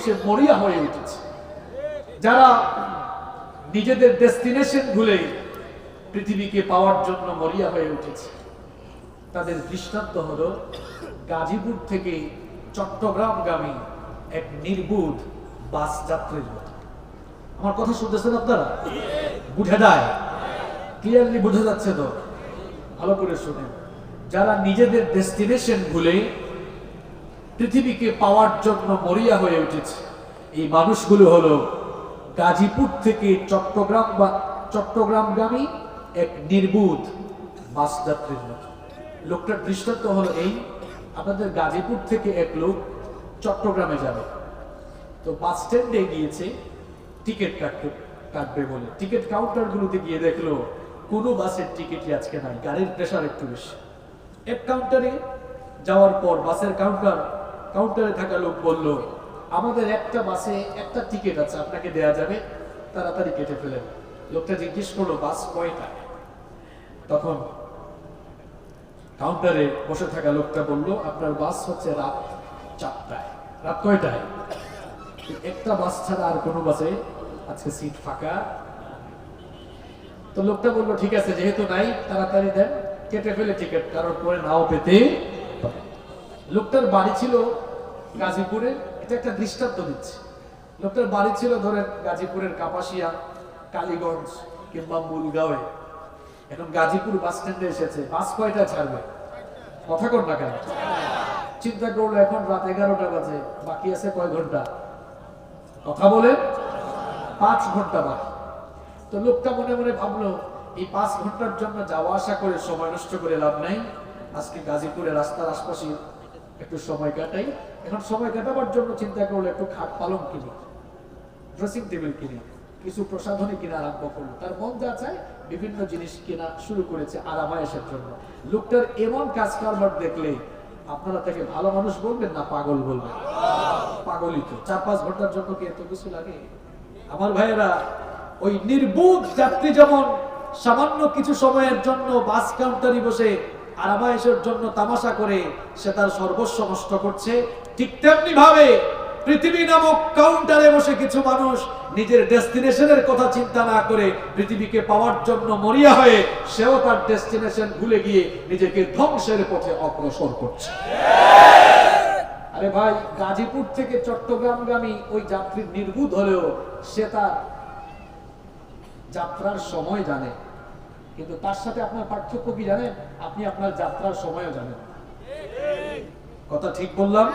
সে মরিয়া হয়ে উঠেছে। যারা নিজেদের ডেস্টিনেশন ভুলে পৃথিবীকে পাওয়ার জন্য মরিয়া হয়ে উঠেছে, তাদের দৃষ্টান্ত হলো গাজীপুর থেকে চট্টগ্রামগামী এক নির্বুধ বাস যাত্রীর মতো। আমার কথা শুনতেছেন আপনারা? বুঝে যায়? ক্লিয়ারলি বোঝা যাচ্ছে তো? ভালো করে শুনেন। যারা নিজেদের ডেস্টিনেশন ভুলে পৃথিবীকে পাওয়ার জন্য মরিয়া হয়ে উঠেছে, এই মানুষগুলো হলো গাজীপুর থেকে চট্টগ্রামগামী এক নির্বুধ বাস যাত্রীর মতো। লোকটার দৃষ্টান্ত হলো এই, আপনাদের গাজীপুর থেকে এক লোক চট্টগ্রামে যাবে, তো বাস স্ট্যান্ডে গিয়েছে টিকিট কাটবে বলে। টিকিট কাউন্টারগুলোতে গিয়ে দেখলো কোনো বাসের টিকিটই আজকে নাই, গাড়ির প্রেশার একটু বেশি। এক কাউন্টারে যাওয়ার পর বাসের কাউন্টারে থাকা লোক বলল, আমাদের একটা বাসে একটা টিকিট আছে, আপনাকে দেয়া যাবে, তাড়াতাড়ি কেটে ফেলেন। লোকটা জিজ্ঞেস করলো বাস কয়টায়? তখন কাউন্টারে বসে থাকা লোকটা বলল, আপনার বাস হচ্ছে রাত 4টায়। রাত কয়টায়? একটা বাস ছাড়া আর কোনো বাসে আজকে সিট ফাঁকা। তো লোকটা বললো ঠিক আছে, যেহেতু নাই তাড়াতাড়ি দেন, কেটে ফেলে টিকিট, কারণ পরে নাও পেতে। লোকটার বাড়ি ছিল গাজীপুরে, এটা একটা দৃষ্টান্ত দিচ্ছে। লোকটার বাড়ি ছিল ধরেন গাজীপুরের কাপাসিয়া, কালীগঞ্জ কিংবা মূলগাঁওয়ে। এখন গাজীপুর বাস স্ট্যান্ডে এসেছে, বাস কয়টা ছাড়বে? কথা কর না কেন? চিন্তা করলো এখন রাত 11টা বাজে, বাকি আছে কয় ঘন্টা? কথা বলে 5 ঘন্টা বাকি। তো লোকটা মনে মনে ভাবলো, এই 5 ঘন্টার জন্য যাওয়া আসা করে সময় নষ্ট করে লাভ নাই, আজকে গাজীপুরের রাস্তার আশপাশে একটু সময় কাটাই। এখন সময় কাটাবার জন্য চিন্তা করলো একটু খাট পালং কিনি, ড্রেসিং টেবিল কিনি, কিছু প্রসাধনী কিনা আরম্ভ করলো। তার মন যা চায় বিভিন্ন জিনিস কেনা শুরু করেছে আরামায়েশের জন্য। লোকটার এমন কাজ কারবার দেখলে আপনারা তাকে ভালো মানুষ বলবেন না পাগল বলবেন? পাগলই তো। 4-5 ঘন্টার জন্য কি এত কিছু লাগে? আমার ভাইয়েরা, ওই নির্বুধ যাত্রী যেমন সামান্য কিছু সময়ের জন্য বাস কাউন্টারে বসে আরামায়েশের জন্য তামাশা করে সে তার সর্বস্ব নষ্ট করছে, ঠিক তেমনি ভাবে পৃথিবী নামক কাউন্টারে বসে কিছু মানুষ নিজের ডেস্টিনেশনের কথা চিন্তা না করে পৃথিবীকে পাওয়ার জন্য মরিয়া হয়ে সেও তার ডেস্টিনেশন ভুলে গিয়ে নিজেকে ধ্বংসের পথে অগ্রসর করছে। আরে ভাই, গাজীপুর থেকে চট্টগ্রামগামী ওই যাত্রী নির্বুধ হলেও সে তার যাত্রার সময় জানে, কিন্তু তার সাথে আপনার পার্থক্য কি জানেন? আপনি আপনার যাত্রার সময়ও জানেন। কথা ঠিক বললাম?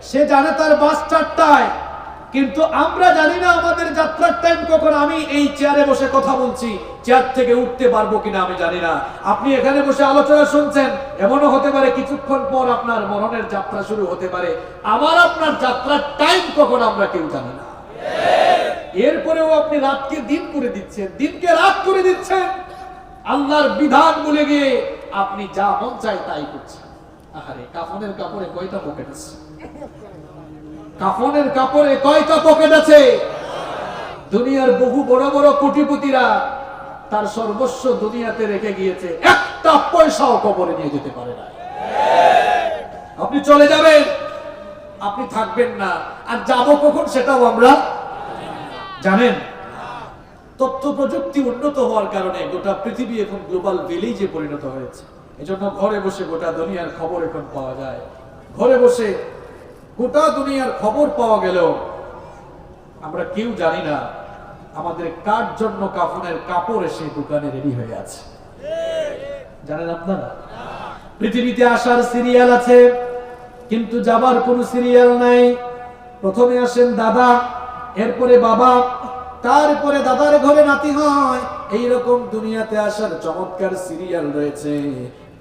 সে জানে তার বাস 4টায়, কিন্তু আমরা জানি না আমাদের যাত্রার টাইম কখন। আমি এই চেয়ারে বসে কথা বলছি, চেয়ার থেকে উঠতে পারবো কিনা আমি জানি না। আপনি এখানে বসে আলোচনা শুনছেন, এমনও হতে পারে কিছুক্ষণ পর আপনার মরণের যাত্রা শুরু হতে পারে। আমার আপনার যাত্রার টাইম কখন আমরা কেউ জানি না। এরপরেও আপনি রাতকে দিন করে দিচ্ছেন, দিনকে রাত করে দিচ্ছেন, আল্লাহর বিধান ভুলে গিয়ে আপনি যা মন চায় তাই করছেন। আহারে, কাফনের কাপড়ে কয়টা পকেট আছে? কাফনের কাপড়ে কয়টা পকেট আছে? দুনিয়ার বহু বড় বড় কোটিপতিরা তার সর্বস্ব দুনিয়াতে রেখে গিয়েছে, একটা পয়সাও কবরে নিয়ে যেতে পারে না। আপনি চলে যাবেন, আপনি থাকবেন না, আর যাব কখন সেটাও আমরা জানেন। তথ্য প্রযুক্তি উন্নত হওয়ার কারণে গোটা পৃথিবী এখন গ্লোবাল ভিলেজে পরিণত হয়েছে। এজন্য ঘরে বসে গোটা দুনিয়ার খবর এখন পাওয়া যায়। ঘরে বসে গোটা দুনিয়ার খবর পাওয়া গেলেও আমরা কেউ জানি না আমাদের কার জন্য কাফনের কাপড় এসে দোকানে রেডি হয়ে আছে। জানেন আপনারা? পৃথিবীতে আসার সিরিয়াল আছে, কিন্তু যাবার কোনো সিরিয়াল নাই। প্রথমে আসেন দাদা, এরপরে বাবা, তারপরে দাদার ঘরে নাতি হয়। এইরকম দুনিয়াতে আসার চমৎকার সিরিয়াল রয়েছে,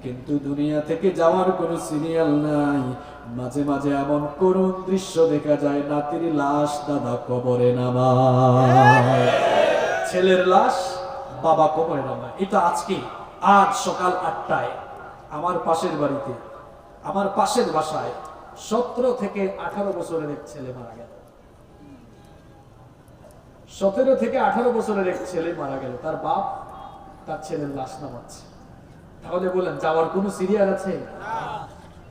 কিন্তু দুনিয়া থেকে যাওয়ার কোনো সিরিয়াল নাই। মাঝে মাঝে এমন করুণ দৃশ্য দেখা যায়, নাতির লাশ দাদা কবরে নামায়, ছেলের লাশ বাবা কবরে নামায়। এটা আজ সকাল 8টায় আমার পাশের বাড়িতে, আমার পাশের বাসায় 17 থেকে 18 বছরের এক ছেলে মারা গেল। 17 থেকে 18 বছরের এক ছেলে মারা গেল, তার বাপ তার ছেলের লাশ নামাচ্ছে। তাহলে বলেন, যাওয়ার কোন সিরিয়াল আছে?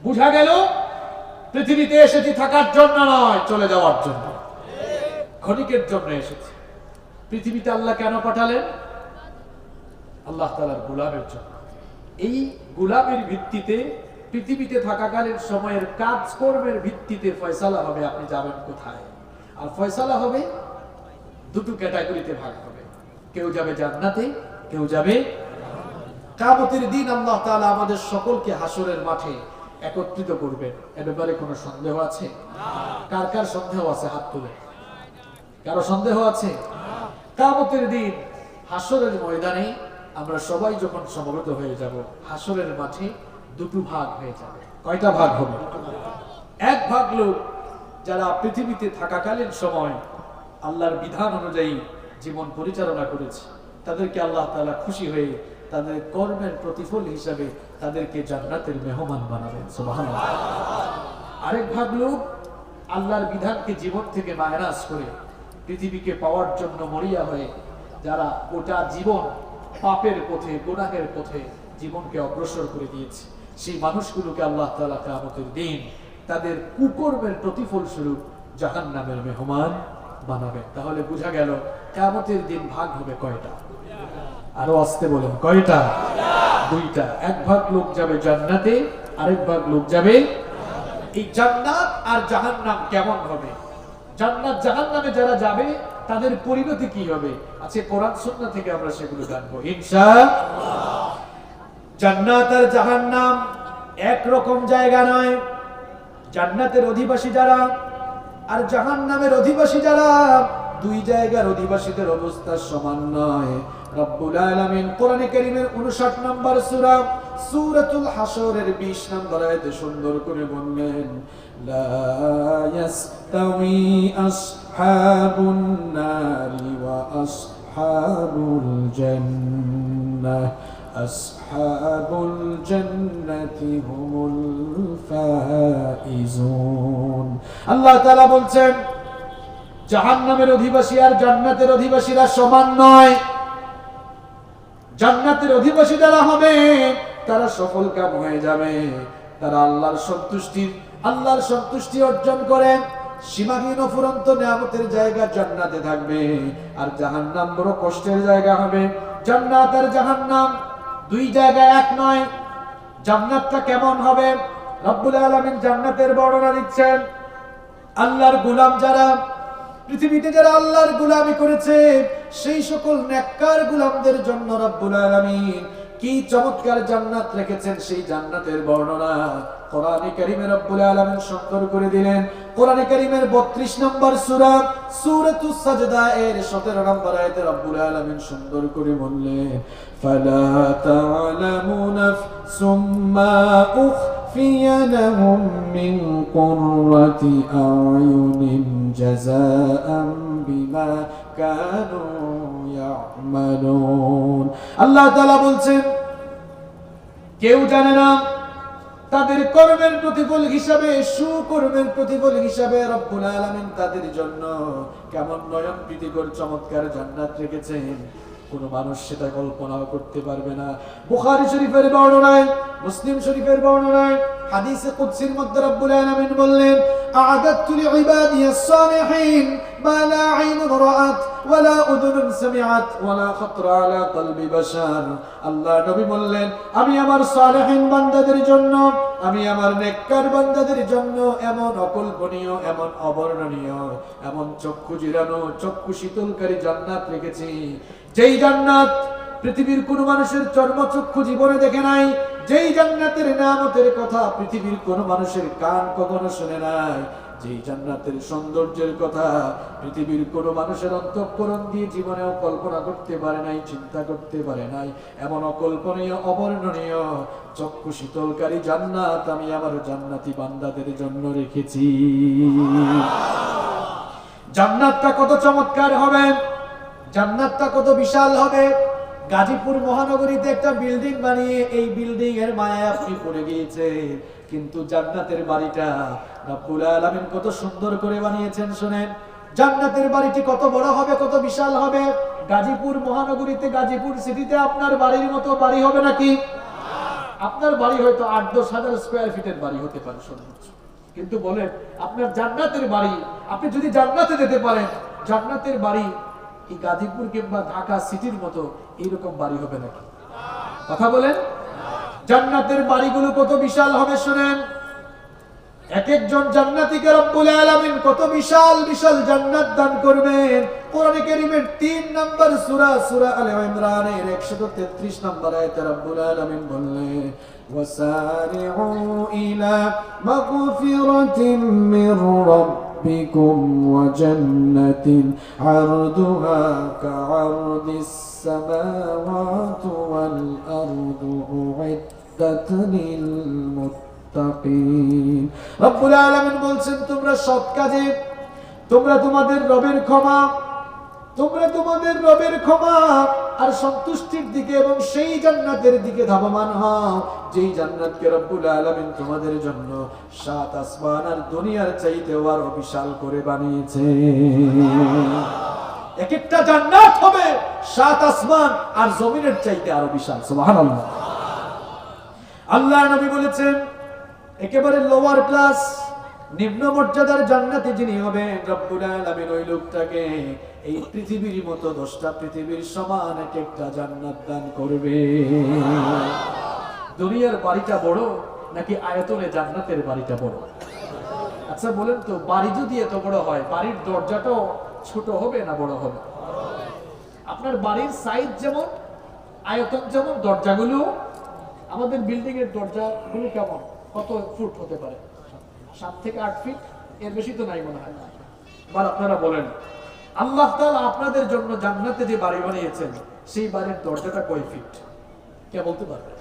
বুঝা গেল পৃথিবীতে এসেছি থাকার জন্য নয়, চলে যাওয়ার জন্য, ক্ষণিকের জন্য এসেছি। পৃথিবীতে আল্লাহ কেন পাঠালেন? আল্লাহ তাআলার গোলামের জন্য। এই গোলামের ভিত্তিতে পৃথিবীতে থাকাকালীন সময়ের কাজকর্মের ভিত্তিতে ফয়সালা হবে আপনি যাবেন কোথায়। আর ফয়সালা হবে দুটো ক্যাটাগরিতে ভাগ হবে, কেউ যাবে জান্নাতে, কেউ যাবে। কিয়ামতের দিন আল্লাহ তাআলা আমাদের সকলকে হাসরের মাঠে একত্রিত করবেন, এ ব্যাপারে কোনো সন্দেহ আছে? কার কার সন্দেহ আছে হাত তুলে? কারো সন্দেহ আছে? কিয়ামতের দিন হাসরের ময়দানে আমরা সবাই যখন সমবেত হয়ে যাব, হাসরের মাঠে দুটো ভাগ হয়ে যাবে। কয়টা ভাগ হবে? এক ভাগ লোক যারা পৃথিবীতে থাকাকালীন সময় আল্লাহর বিধান অনুযায়ী জীবন পরিচালনা করেছে, তাদেরকে আল্লাহ তাআলা খুশি হয়ে তাদের কর্মের প্রতিফল হিসাবে তাদেরকে জান্নাতের মেহমান বানাবেন। সুবহানাল্লাহ। আরেক ভাগ লোক আল্লাহর বিধানকে জীবন থেকে মাইনাস করে পৃথিবীকে পাওয়ার জন্য মরিয়া হয়ে যারা গোটা জীবন পাপের পথে, গুনাহের পথে জীবনকে অগ্রসর করে দিয়েছে, সেই মানুষগুলোকে আল্লাহ তাআলা কিয়ামতের দিন তাদের কুকর্মের প্রতিফল স্বরূপ জাহান্নামের মেহমান বানাবেন। তাহলে বোঝা গেল কিয়ামতের দিন ভাগ হবে কয়টা? আরো আস্তে বলেন, কয়টা? দুইটা। এক ভাগ লোক যাবে জান্নাতে, আরেক ভাগ লোক যাবে। এই জান্নাত আর জাহান্নাম কেমন হবে? জান্নাত জাহান্নামে যারা যাবে তাদের পরিণতি কি হবে? আচ্ছা, কোরআন সুন্নাহ থেকে আমরা সেগুলো জানবো ইনশাআল্লাহ। জান্নাত আর জাহান্নাম এক রকম জায়গা নয়। জান্নাতের অধিবাসী যারা আর জাহান্নামের অধিবাসী যারা, দুই জায়গার অধিবাসীদের অবস্থা সমান নয়। রব্বুল আলামিন কোরআনে কারীমের 59 নম্বর সূরা সূরাতুল হাশরের 20 নম্বর আয়াতে সুন্দর করে বললেন, লা ইয়াস্তাউই আসহাবুন নারি ওয়া আসহাবুল জান্নাহ আসহাবুল জান্নাতি হুমুল ফাইজুন। আল্লাহ তাআলা বলছেন জাহান্নামের অধিবাসী আর জান্নাতের অধিবাসীরা সমান নয়। জান্নাতের অধিবাসী যারা হবে তারা সফল কাম হয়ে যাবে, তারা আল্লাহর সন্তুষ্টি অর্জন করে সীমাহীন অফুরন্ত নিয়ামতের জায়গা জান্নাতে থাকবে। আর জাহান্নাম বড় কষ্টের জায়গা হবে। জান্নাত আর জাহান্নাম দুই জায়গা এক নয়। জান্নাতটা কেমন হবে? রব্বুল আলামিন জান্নাতের বর্ণনা দিচ্ছেন, আল্লাহর গোলাম যারা পৃথিবীতে যারা আল্লাহর গোলামি করেছে সেই সকল নেককার গোলামদের জন্য রব্বুল আলামিন কি চমৎকার জান্নাত রেখেছেন, সেই জান্নাতের বর্ণনা কোরআনে কারীমে রব্বুল আলামিন সুন্দর করে দিলেন। কোরআনে কারীমের 32 নম্বর সূরা সূরাতুস সাজদা এর 17 নম্বর আয়াতে রব্বুল আলামিন সুন্দর করে বললেন, ফালা তা'লামু নাফসুম মা উখফিয়া লাহুম মিন কুররাতি আ'য়ুনিন জাযাআন বিমা কানু ইয়া'মালুন। আল্লাহ তাআলা বলছেন কেউ জানে না তাদের কর্মের প্রতিফল হিসাবে, সুকর্মের প্রতিফল হিসাবে রব্বুল আলামিন তাদের জন্য কেমন নয়ন প্রীতিকর চমৎকার জান্নাত রেখেছেন, কোন মানুষ সেটা কল্পনাও করতে পারবে না। বুখারী শরীফের বর্ণনায়, মুসলিম শরীফের বর্ণনায়, হাদিসে কুদসির মধ্যে রব্বুল আলামিন বললেন, আ'আদাতু লিইবাদিয়াস সালিহিন মা লা আইনুন রাআত ওয়া লা উযুনুন সামিআত ওয়া লা খাতরা আলা কলবি বাশার। আল্লাহ নবী বললেন, আমি আমার সালেহিন বান্দাদের জন্য, আমি আমার নেককার বান্দাদের জন্য এমন অকল্পনীয়, এমন অবর্ণনীয়, এমন চক্ষু জিরানো, চক্ষু শীতলকারী জান্নাত রেখেছি, যেই জান্নাত পৃথিবীর কোন মানুষের চর্মচক্ষু জীবনে দেখে নাই, যেই জান্নাতের নিয়ামতের কথা পৃথিবীর কোন মানুষের কান কখনো শুনে নাই, যেই জান্নাতের সৌন্দর্যের কথা পৃথিবীর কোন মানুষের অন্তঃকরণ দিয়ে জীবনেও কল্পনা করতে পারে নাই, চিন্তা করতে পারে নাই, এমন অকল্পনীয়, অবর্ণনীয়, চক্ষু শীতলকারী জান্নাত আমি আমার জান্নাতি বান্দাদের জন্য রেখেছি। জান্নাতটা কত চমৎকার হবে, জান্নাতটা কত বিশাল হবে। গাজীপুর মহানগরীতে একটা বিল্ডিং বানিয়ে এই বিল্ডিং এর মায়ায় আপনি পড়ে গিয়েছেন, কিন্তু জান্নাতের বাড়িটা রব্বুল আলামিন কত সুন্দর করে বানিয়েছেন শুনেন। জান্নাতের বাড়িটি কত বড় হবে, কত বিশাল হবে। গাজীপুর মহানগরীতে, গাজীপুর সিটিতে আপনার বাড়ির মতো বাড়ি হবে নাকি? আপনার বাড়ি হয়তো 8-10 হাজার স্কয়ার ফিটের বাড়ি হতে পারে সর্বোচ্চ, কিন্তু বলেন আপনার জান্নাতের বাড়ি, আপনি যদি জান্নাতে যেতে পারেন, জান্নাতের বাড়ি এই গাজীপুর কিংবা ঢাকা সিটির মতো এইরকম বাড়ি হবে নাকি? কথা বলেন। জান্নাতের বাড়িগুলো কত বিশাল হবে শুনেন। এক একজন জান্নাতীকে রব্বুল আলামিন কত বিশাল বিশাল জান্নাত দান করবেন। কোরআনে কারীমের 3 নম্বর সূরা, সূরা আলে ইমরানের 133 নম্বর আয়াতে রব্বুল আলামিন বললেন, ওয়াসারিউ ইলা মাগফিরাতিন মির রাব্বিকুম ওয়া জান্নাতিন আরদুহা কাআরদিস সামাওয়াতি ওয়াল আরদু উইদ্দাত লিল মুত্তাকিন। রব্বুল আলামিন বলছেন, তোমরা সৎ কাজে, তোমরা তোমাদের রবের ক্ষমা আর সন্তুষ্টির দিকে এবং সেই জান্নাতের দিকে ধাবমান হও যেই জান্নাতকে রব্বুল আলামিন তোমাদের জন্য 7 আসমান আর দুনিয়ার চাইতেও আরো বিশাল করে বানিয়েছে। এক একটা জান্নাত হবে 7 আসমান আর জমিনের চাইতে আরো বিশাল। সুবহানাল্লাহ। আল্লাহ নবী বলেছেন, একেবারে লোয়ার ক্লাস, নিম্ন মর্যাদার জান্নাতে যিনি হবেন, রব্বুল আলামিন ওই লোকটাকে এই পৃথিবীর মতো 10টা পৃথিবীর সমান এক একটা জান্নাত দান করবে। দুনিয়ার বাড়িটা বড় নাকি আয়তনে জান্নাতের বাড়িটা বড়? আচ্ছা বলেন তো, বাড়ি যদি এত বড় হয়, বাড়ির দরজাটাও ছোট হবে না বড় হবে? আপনার বাড়ির সাইজ যেমন, আয়তন যেমন, দরজাগুলো, আমাদের বিল্ডিং এর দরজাগুলো কেমন, কত ফুট হতে পারে? 7 থেকে 8 ফিট, এর বেশি তো নাই মনে হয়। এবার আপনারা বলেন, আল্লাহ তাআলা আপনাদের জন্য জান্নাতে যে বাড়ি বানিয়েছেন সেই বাড়ির দরজাটা কয় ফিট? কে বলতে পারবে?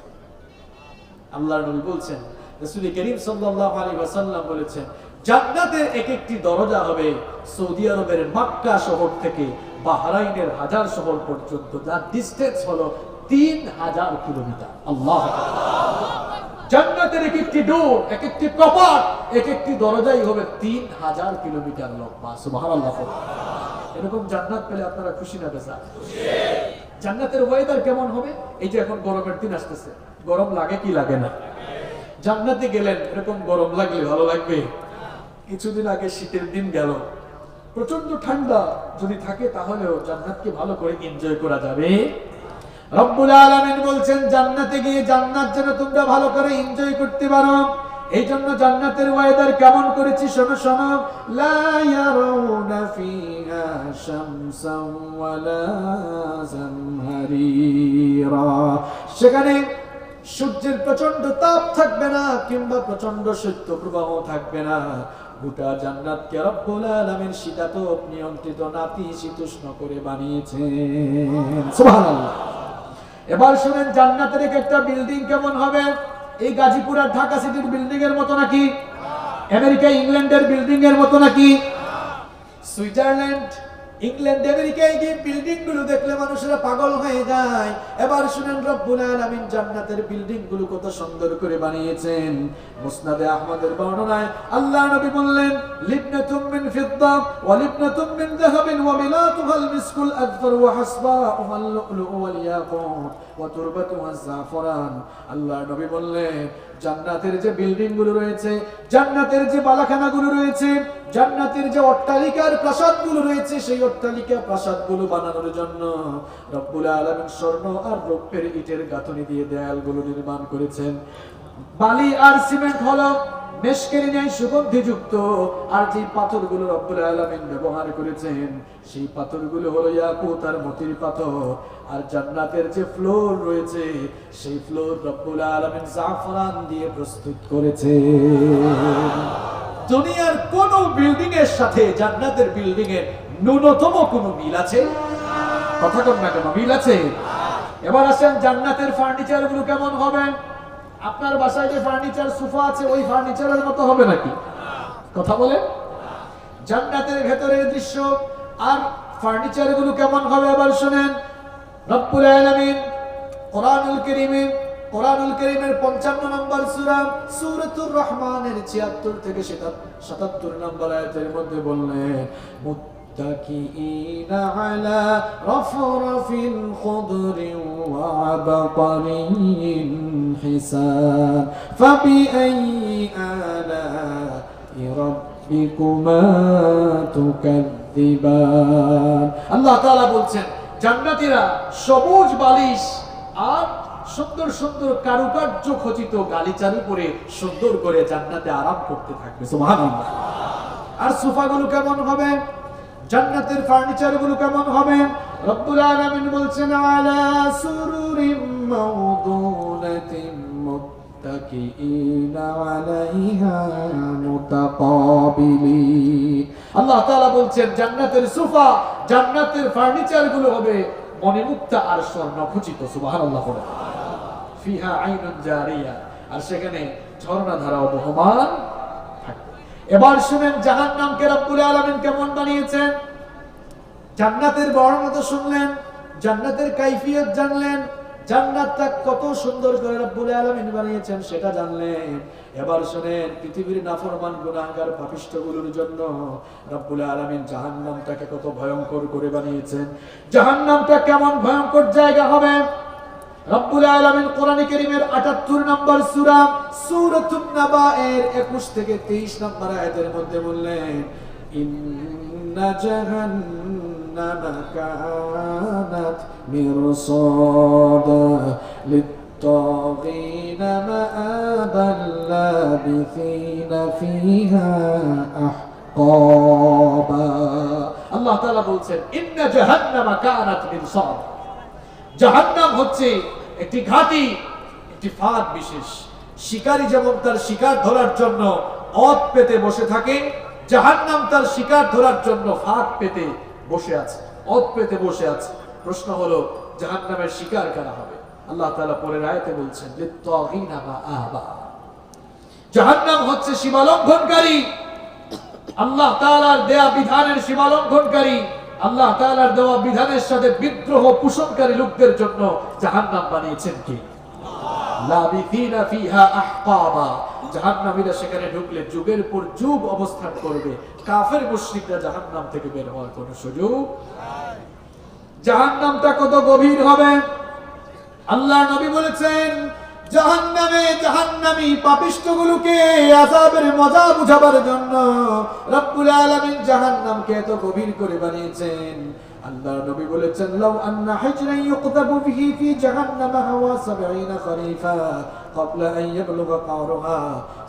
আল্লাহর নবী বলছেন, রাসূল করিম সাল্লাল্লাহু আলাইহি ওয়াসাল্লাম বলেছেন, জান্নাতের এক একটি দরজা হবে সৌদি আরবের মক্কা শহর থেকে বাহরাইনের হাজার শহর পর্যন্ত, যার ডিসটেন্স হলো 3000 কিলোমিটার। আল্লাহু আকবার। জান্নাতের এক একটি ডোর, এক একটি কপাট, এক একটি দরজাই হবে 3000 কিলোমিটার লম্বা। সুবহানাল্লাহ। এরকম জান্নাত পেলে আপনারা খুশি না বেজা? খুশি। জান্নাতের ওয়েদার কেমন হবে? এই যে এখন গরমের দিন আসতেছে, গরম লাগে কি লাগে না? জান্নাতে গেলেন, এরকম গরম লাগলে ভালো লাগবে? কিছুদিন আগে শীতের দিন গেল, প্রচন্ড ঠান্ডা যদি থাকে তাহলেও জান্নাতকে ভালো করে এনজয় করা যাবে। রব্বুল আলামিন বলছেন, জান্নাতে গিয়ে জান্নাত যেন তোমরা ভালো করে এনজয় করতে পারো, এই জন্য জান্নাতের ওয়েদার কেমন করেছি শোনো শোনো। লা ইয়ারাউনা ফিহা শামসান ওয়ালা জামহারিরা, সেখানে সূর্যের প্রচন্ড তাপ থাকবে না কিংবা প্রচন্ড শৈত্য প্রবাহ থাকবে না। গোটা জান্নাতকে রব্বুল আলামিন শীতাতপ নিয়ন্ত্রিত নাতিশীতোষ্ণ করে বানিয়েছেন। সুবহানাল্লাহ। এবার শুনেন, জান্নাতের একটা বিল্ডিং কেমন হবে? এই গাজীপুর আর ঢাকা সিটির বিল্ডিং এর মতো নাকি? আমেরিকা ইংল্যান্ডের বিল্ডিং এর মতো নাকি? সুইজারল্যান্ড, ইংল্যান্ড, আমেরিকায় গিয়ে বিল্ডিং গুলো দেখলে মানুষেরা পাগল হয়ে যায়। এবার শুনেন, রব্বুল আলামিন জান্নাতের বিল্ডিং গুলো কত সুন্দর করে বানিয়েছেন। মুসনাদে আহমদের বর্ণনায় আল্লাহ নবী বললেন, লিবনাতুম মিন ফিদ্দা ওয়া লিবনাতুম মিন যাহাবিন ওয়া মিলাতুহাল মিসকুল আযফার ওয়া হাসবাউহাল লু'লু'ু ওয়াল ইয়াকুত ওয়া তুরবাতুহাজ জাফরান। আল্লাহ নবী বললেন, জান্নাতের যে বিল্ডিং গুলো রয়েছে, জান্নাতের যে বালাখানা গুলো রয়েছে, জান্নাতের যে অট্টালিকার প্রাসাদ গুলো রয়েছে, সেই অট্টালিকা প্রাসাদ গুলো বানানোর জন্য রব্বুল আলামিন স্বর্ণ আর রৌপ্যের ইটের গাঁথনি দিয়ে দেয়ালগুলো নির্মাণ করেছেন। বালি আর সিমেন্ট হলো মেশকেরিনায় সুগন্ধিযুক্ত, আর যে পাথরগুলো রব্বুল আলামিন ব্যবহার করেছেন সেই পাথরগুলো হলো ইয়াকুত আর মতির পাথর। আর জান্নাতের যে ফ্লোর রয়েছে সেই ফ্লোর রব্বুল আলামিন জাফরান দিয়ে প্রস্তুত করেছেন। দুনিয়ার কোন বিল্ডিং এর সাথে জান্নাতের বিল্ডিং এর ন্যূনতম কোন মিল আছে? কথা কোন না কেন, মিল আছে? এবার আসেন, জান্নাতের ফার্নিচার গুলো কেমন হবে? আপনার বাসায় যে ফার্নিচার সোফা আছে ওই ফার্নিচারের মতো হবে নাকি? কথা বলে। জান্নাতের ভেতরের দৃশ্য আর ফার্নিচার গুলো কেমন হবে এবার শুনেন। রব্বুল আলামিন কোরআনুল কারীমের 55 নম্বর সূরা সূরাতুর রহমানের 76 থেকে 77 নম্বর আয়াতের মধ্যে বললেন, মুত্তাকিইনা আলা রাফরাফিন খুদরিন ওয়া আবকারিন হিসান ফাবিআইয়ি আলা ربكما تكذبان আল্লাহ তাআলা বলছেন জান্নাতীরা সবুজ বালিশ আর সুন্দর সুন্দর কারুকার্য খচিত গালিচারি পরে সুন্দর করে জান্নাতে আরাম করতে থাকবে সুবহানাল্লাহ। আর সোফাগুলো কেমন হবে, জান্নাতের ফার্নিচার গুলো কেমন হবে? রব্বুল আলামিন বলছেন আলা সুরুরিম মাওদুনাতিন মুত্তাকিইনা আলাইহা মুতাকাবিলিন। আল্লাহ তাআলা বলছেন জান্নাতের সোফা, জান্নাতের ফার্নিচার গুলো হবে মণিমুক্তা আর স্বর্ণখচিত সুবহানাল্লাহ। ফিহা আইনুন জারিয়া, আর সেখানে ঝর্ণাধারা বহমান থাকবে। এবার শুনেন জাহান্নামকে রব্বুল আলামিন কেমন বানিয়েছেন। জান্নাতের বর্ণনা তো শুনলেন, জান্নাতের কাইফিয়ত জানলেন, জান্নাতটা কত সুন্দর করে রব্বুল আলামিন বানিয়েছেন সেটা জানলেন। এবার শুনেন পৃথিবীর নাফরমান গুনাহগার পাপিষ্ঠগুলোর জন্য রব্বুল আলামিন জাহান্নামটাকে কত ভয়ঙ্কর করে বানিয়েছেন। জাহান্নামটা কেমন ভয়ঙ্কর জায়গা হবে রব্বুল আলামিন কোরআন কারীমের ৭৮ নম্বর সূরা সূরাতুন নাবা এর ২১ থেকে ২৩ নম্বর আয়াতের মধ্যে বললেন ইন্না জাহান্নামা কানাত মিরসাদা লিত-তাগীনা মাআবাল লাবিসিনা ফিহা আহকাবা। আল্লাহ তাআলা বলছেন ইন্না জাহান্নামা কানাত মিরসাদা, জাহান্নাম হচ্ছে একটি ঘাঁটি, একটি ফাঁদ বিশেষ। শিকারী যেমন তার শিকার ধরার জন্য অত পেতে বসে থাকে, জাহান্নাম তার শিকার ধরার জন্য ফাঁদ পেতে বসে আছে, অত পেতে বসে আছে। প্রশ্ন হলো জাহান্নামের শিকার কারা হবে? আল্লাহ তাআলা পরের আয়াতে বলছেন লিত-তাগীনা মাআবা, জাহান্নাম হচ্ছে সীমালঙ্ঘনকারী, আল্লাহ তাআলার দেয়া বিধানের সীমালঙ্ঘনকারী, আল্লাহ তাআলার দেওয়া বিধানের সাথে বিদ্রোহ পোষণকারী লোকদের জন্য জাহান্নাম বানিয়েছেন কি লাবিথিনা ফিহা আহকাবা। জাহান্নামীরা সেখানে ঢুকলে যুগের পর যুগ অবস্থান করবে। কাফের মুশরিকরা জাহান্নাম থেকে বের হওয়ার কোনো সুযোগ নাই। জাহান্নামটা কত গভীর হবে আল্লাহ নবী বলেছেন জাহান্নামে জাহান্নামী পাপিষ্ঠগুলোকে আযাবের মজা বুঝাবার জন্য রব্বুল আলামিন জাহান্নামকে এত গভীর করে বানিয়েছেন। আল্লাহ নবী বলেছেন লাউ আন্না হিজরান ইউকতাবু বিহি ফি জাহান্নাম হাওয়া ৭০ খরিফা ক্বাবলা আন ইয়াবলুগা কারহা।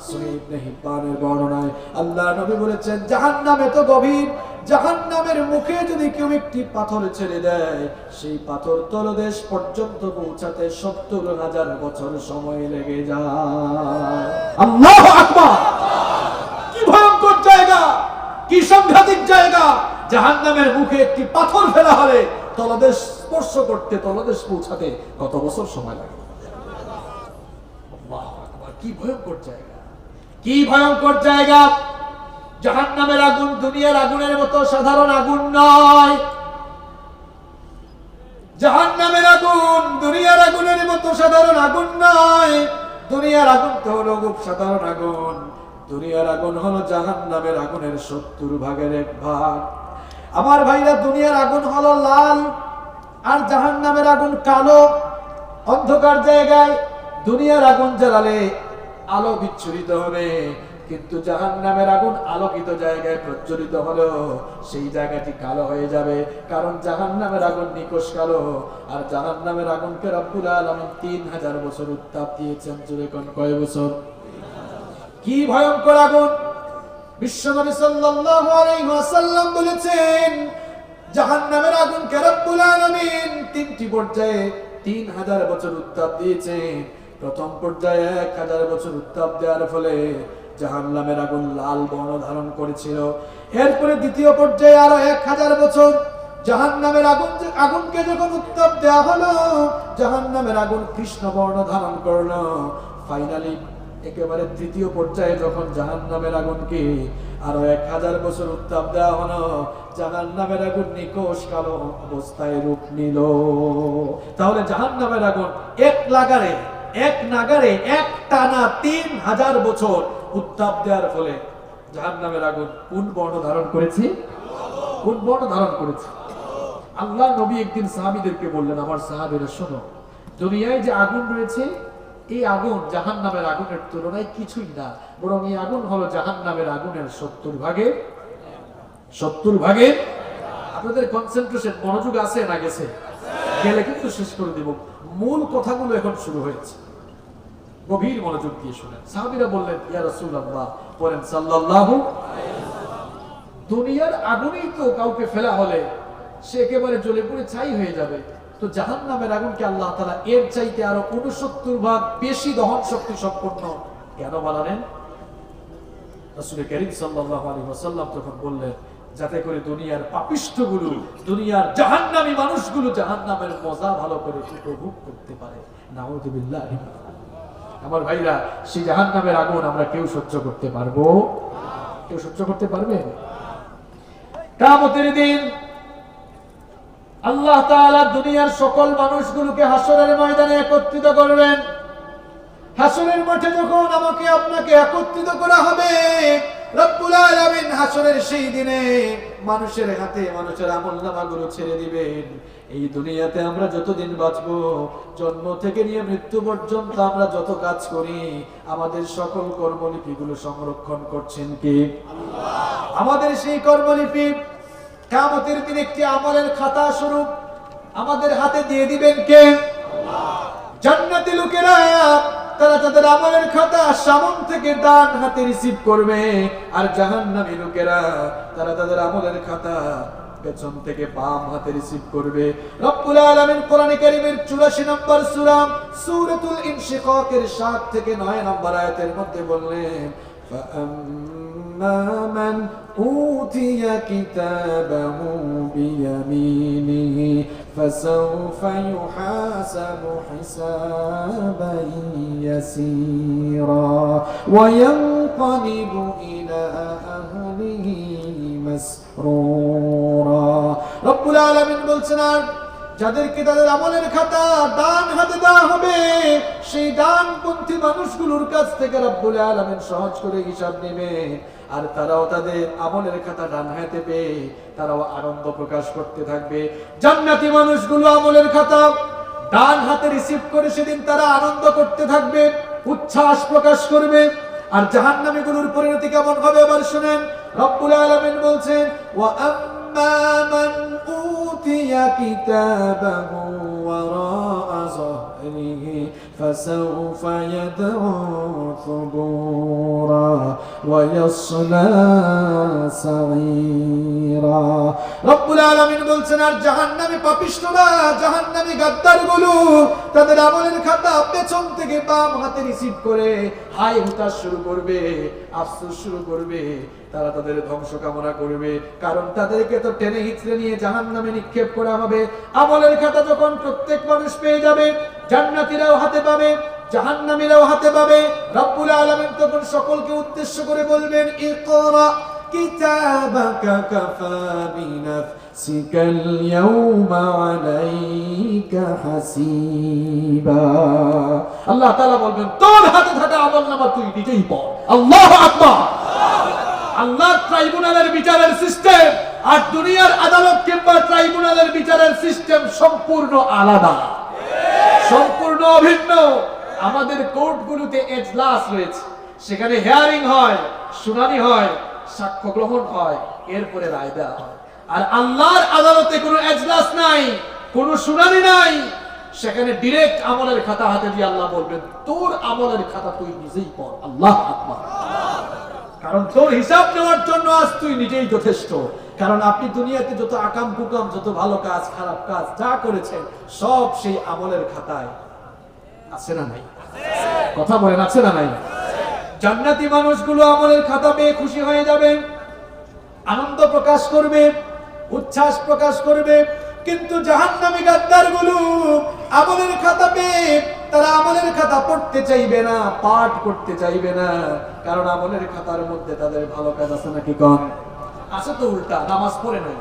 সহিহ ইবনে হিব্বানের বর্ণনায় আল্লাহ নবী বলেছেন জাহান্নাম এত গভীর, জাহান্নামের মুখে যদি কেউ একটি পাথর ছেড়ে দেয় সেই পাথর তলদেশ পর্যন্ত পৌঁছাতে ৭০,০০০ বছর সময় লেগে যায়। আল্লাহু আকবার! কি ভয়ঙ্কর জায়গা, কি সাংঘাতিক জায়গা! জাহান্নামের মুখে একটি পাথর ফেলা হলে তলদেশ স্পর্শ করতে, তলদেশ পৌঁছাতে কত বছর সময় লাগে? আল্লাহু আকবার! কি ভয়ঙ্কর জায়গা, কি ভয়ঙ্কর জায়গা! জাহান্নামের আগুন দুনিয়ার আগুনের মতো সাধারণ আগুন নয়। জাহান্নামের আগুন দুনিয়ার আগুনের মতো সাধারণ আগুন নয়। দুনিয়ার আগুন তো হলো খুব সাধারণ আগুন, দুনিয়ার আগুন হলো জাহান্নামের আগুনের ৭০ ভাগের ১ ভাগ। আমার ভাইরা, দুনিয়ার আগুন হলো লাল আর জাহান্নামের আগুন কালো। অন্ধকার জায়গায় দুনিয়ার আগুন জ্বালালে আলো বিচ্ছুরিত হবে, কিন্তু জাহান্নামের আগুন আলোকিত জায়গায় প্রজ্বলিত হলো সেই জায়গাটি কালো হয়ে যাবে, কারণ জাহান্নামের আগুন নিকষ কালো। আর জাহান্নামের আগুনকে রব্বুল আলামিন ৩০০০ বছর উত্তাপ দিয়েছেন। জোরে কোন কয় বছর? কি ভয়ঙ্কর আগুন! বিশ্বনবী সাল্লাল্লাহু আলাইহি ওয়াসাল্লাম বলেছেন জাহান্নামের আগুনকে রব্বুল আলামিন ৩টি পর্যায়ে ৩০০০ বছর উত্তাপ দিয়েছেন। প্রথম পর্যায়ে ১০০০ বছর উত্তাপ দেওয়ার ফলে জাহান্নামের আগুন লাল বর্ণ ধারণ করেছিল। এরপরে দ্বিতীয় পর্যায়ে আরো ১০০০ বছর জাহান্নামের আগুনকে যখন উত্তাপ দেওয়া হলো, জাহান্নামের আগুন কৃষ্ণ বর্ণ ধারণ করলো। ফাইনালি একেবারে তৃতীয় পর্যায়ে যখন জাহান্নামের আগুনকে আরো ১০০০ বছর উত্তাপ দেওয়া হলো, জাহান্নামের আগুন নিকষ কালো অবস্থায় রূপ নিল। তাহলে জাহান্নামের আগুন এক নাগারে এক টানা ৩০০০ বছর উত্তাপ দেওয়ার ফলে জাহান্নামের আগুন কোন বর্ণ ধারণ করেছে? কোন বর্ণ ধারণ করেছে? আল্লাহ নবী একদিন সাহাবীদেরকে বললেন, আমার সাহাবীরা শোনো, দুনিয়ায় যে আগুন রয়েছে এই আগুন জাহান্নামের আগুনের তুলনায় কিছুই না, বরং এই আগুন হলো জাহান্নামের আগুনের 70 ভাগে। আপনাদের কনসেন্ট্রেশন মনোযোগ আছে না গেছে? গেলে কিন্তু শেষ করে দিব। মূল কথাগুলো এখন শুরু হয়েছে, গভীর মনোযোগ দিয়ে শুনেন। সাহাবীরা বললেন, ইয়া রাসূলুল্লাহ, পড়েন সাল্লাল্লাহু আলাইহি ওয়াসাল্লাম, দুনিয়ার আগুনেই তো কাউকে ফেলা হলে সে একেবারে জ্বলে পুড়ে ছাই হয়ে যাবে, তো জাহান্নামের আগুনকে আল্লাহ তাআলা এর চাইতে আরো 69 ভাগ বেশি দহন শক্তি সম্পন্ন কেন বানালেন? রাসূল কারীম সাল্লাল্লাহু আলাইহি ওয়াসাল্লাম তখন বললেন, যাতে করে দুনিয়ার পাপিষ্ঠগুলো, দুনিয়ার জাহান্নামী মানুষগুলো জাহান্নামের মজা ভালো করে উপভোগ করতে পারে। নাউযুবিল্লাহ। আমার ভাইরা, সেই জাহান্নামের আগুন আমরা কেউ সহ্য করতে পারবো? কেউ সহ্য করতে পারবে? কিয়ামতের দিন আল্লাহ তাআলা দুনিয়ার সকল মানুষগুলোকে হাসরের ময়দানে একত্রিত করবেন। হাসরের মাঠে যখন আমাকে আপনাকে একত্রিত করা হবে, রব্বুল আলামিন হাসরের সেই দিনে মানুষের হাতে মানুষের আমলনামাগুলো ছেড়ে দিবেন। এই দুনিয়াতে আমরা যতদিন বাঁচবো, জন্ম থেকে নিয়ে মৃত্যু পর্যন্ত আমরা যত কাজ করি, আমাদের সকল কর্মলিপিগুলো সংরক্ষণ করছেন কে? আল্লাহ। আমাদের সেই কর্মলিপি কিয়ামতের দিন একটি আমলের খাতা স্বরূপ আমাদের হাতে দিয়ে দিবেন কে? আল্লাহ। জান্নাতি লোকেরা তারা তাদের আমলের খাতা সামন থেকে ডান হাতে রিসিভ করবে, আর জাহান্নামী লোকেরা তারা তাদের আমলের খাতা পেছন থেকে বাম হাতে রিসিভ করবে। রব্বুল আলামিন কোরআনে কারীমের 84 নম্বর সূরা সূরাতুল ইনশিকাকের 7 থেকে 9 নম্বর আয়াতের মধ্যে বললেন, فَأَمَّا مَنْ أُوتِيَ كِتَابَهُ بِيَمِينِهِ فَسَوْفَ يُحَاسَبُ حِسَابًا يَسِيرًا وَيَنقَلِبُ إِلَى أَهْلِهِ مسرورا। রব্বুল আলামিন বলছেন, আর যাদেরকে তাদের আমলের খাতা ডান হাতে দেওয়া হবে, সেই ডানপন্থী মানুষগুলোর কাছ থেকে রব্বুল আলামিন সহজ করে হিসাব নেবে, আর তারাও তাদের আমলের খাতা ডান হাতে পেয়ে তারাও আনন্দ প্রকাশ করতে থাকবে। জান্নাতি মানুষগুলো আমলের খাতা ডান হাতে রিসিভ করে সেদিন তারা আনন্দ করতে থাকবে, উচ্ছ্বাস প্রকাশ করবে। আর জাহান্নামীগুলোর পরিণতি কেমন হবে আবার শুনেন। রব্বুল আলামিন বলছেন, ওয়া আম্মা মান উতিয়া কিতাবাহু ওয়ারাআ যাহরিহি ফাসাউফা ইয়াদউ সুবুরা ওয়া ইয়াসলা সাঈরা। রব্বুল আলামিন বলছেন, আর জাহান্নামী পাপিষ্ঠরা, জাহান্নামী গাদ্দারগুলো তাদের আমলের খাতা পেছন থেকে বাম হাতে রিসিভ করে হাই হুতাশ শুরু করবে, আফসোস শুরু করবে, তারা তাদের ধ্বংস কামনা করবে, কারণ তাদেরকে তো টেনে হিচড়ে নিয়ে জাহান্নামে নিক্ষেপ করা হবে। আমলের খাতা যখন প্রত্যেক মানুষ পেয়ে যাবে, জান্নাতীরাও হাতে পাবে, জাহান্নামীরাও হাতে পাবে, রব্বুল আলামিন তখন সকলকে উদ্দেশ্য করে বলবেন, ইকরা কিতাবাকা কাফা বিনাফসিকাল ইয়াউমা আলাইকা হাসিবা। আল্লাহ তাআলা বলবেন, তোর হাতে থাকা আমলনামা তুই নিজেই পড়। আল্লাহু আকবার। আল্লাহর ট্রাইব্যুনালের বিচারের সিস্টেম আর দুনিয়ার আদালত কিংবা ট্রাইব্যুনালের বিচারের সিস্টেম সম্পূর্ণ আলাদা, সম্পূর্ণ অভিন্ন। আমাদের কোর্টগুলোতে এজলাস রয়েছে, সেখানে হিয়ারিং হয়, শুনানি হয়, সাক্ষ্য গ্রহণ হয়, এরপরে রায় দেওয়া হয়। আর আল্লাহর আদালতে কোনো এজলাস নাই, কোনো শুনানি নাই, সেখানে ডাইরেক্ট আমলের খাতা হাতে দিয়ে আল্লাহ বলবেন, তোর আমলের খাতা তুই নিজেই পড়। আল্লাহু আকবার। কারণ তোর হিসাব নেওয়ার জন্য আজ তুই নিজেই যথেষ্ট। কারণ আপনি দুনিয়াতে যত আকাম কুকাম, যত ভালো কাজ খারাপ কাজ যা করেছেন, সব সেই আমলের খাতায় আছে না নাই? কথা বলেন, আছে না নাই? জান্নাতি মানুষগুলো আমলের খাতা পেয়ে খুশি হয়ে যাবে, আনন্দ প্রকাশ করবে, উচ্ছ্বাস প্রকাশ করবে। কিন্তু জাহান্নামী গাদ্দারগুলো আমলের খাতা পেয়ে তারা আমলের খাতা পড়তে চাইবে না, পাঠ করতে চাইবে না, কারণ আমলের খাতার মধ্যে তাদের ভালো কাজ আছে নাকি? কোন আছে? তো উল্টা, নামাজ পড়ে নাই,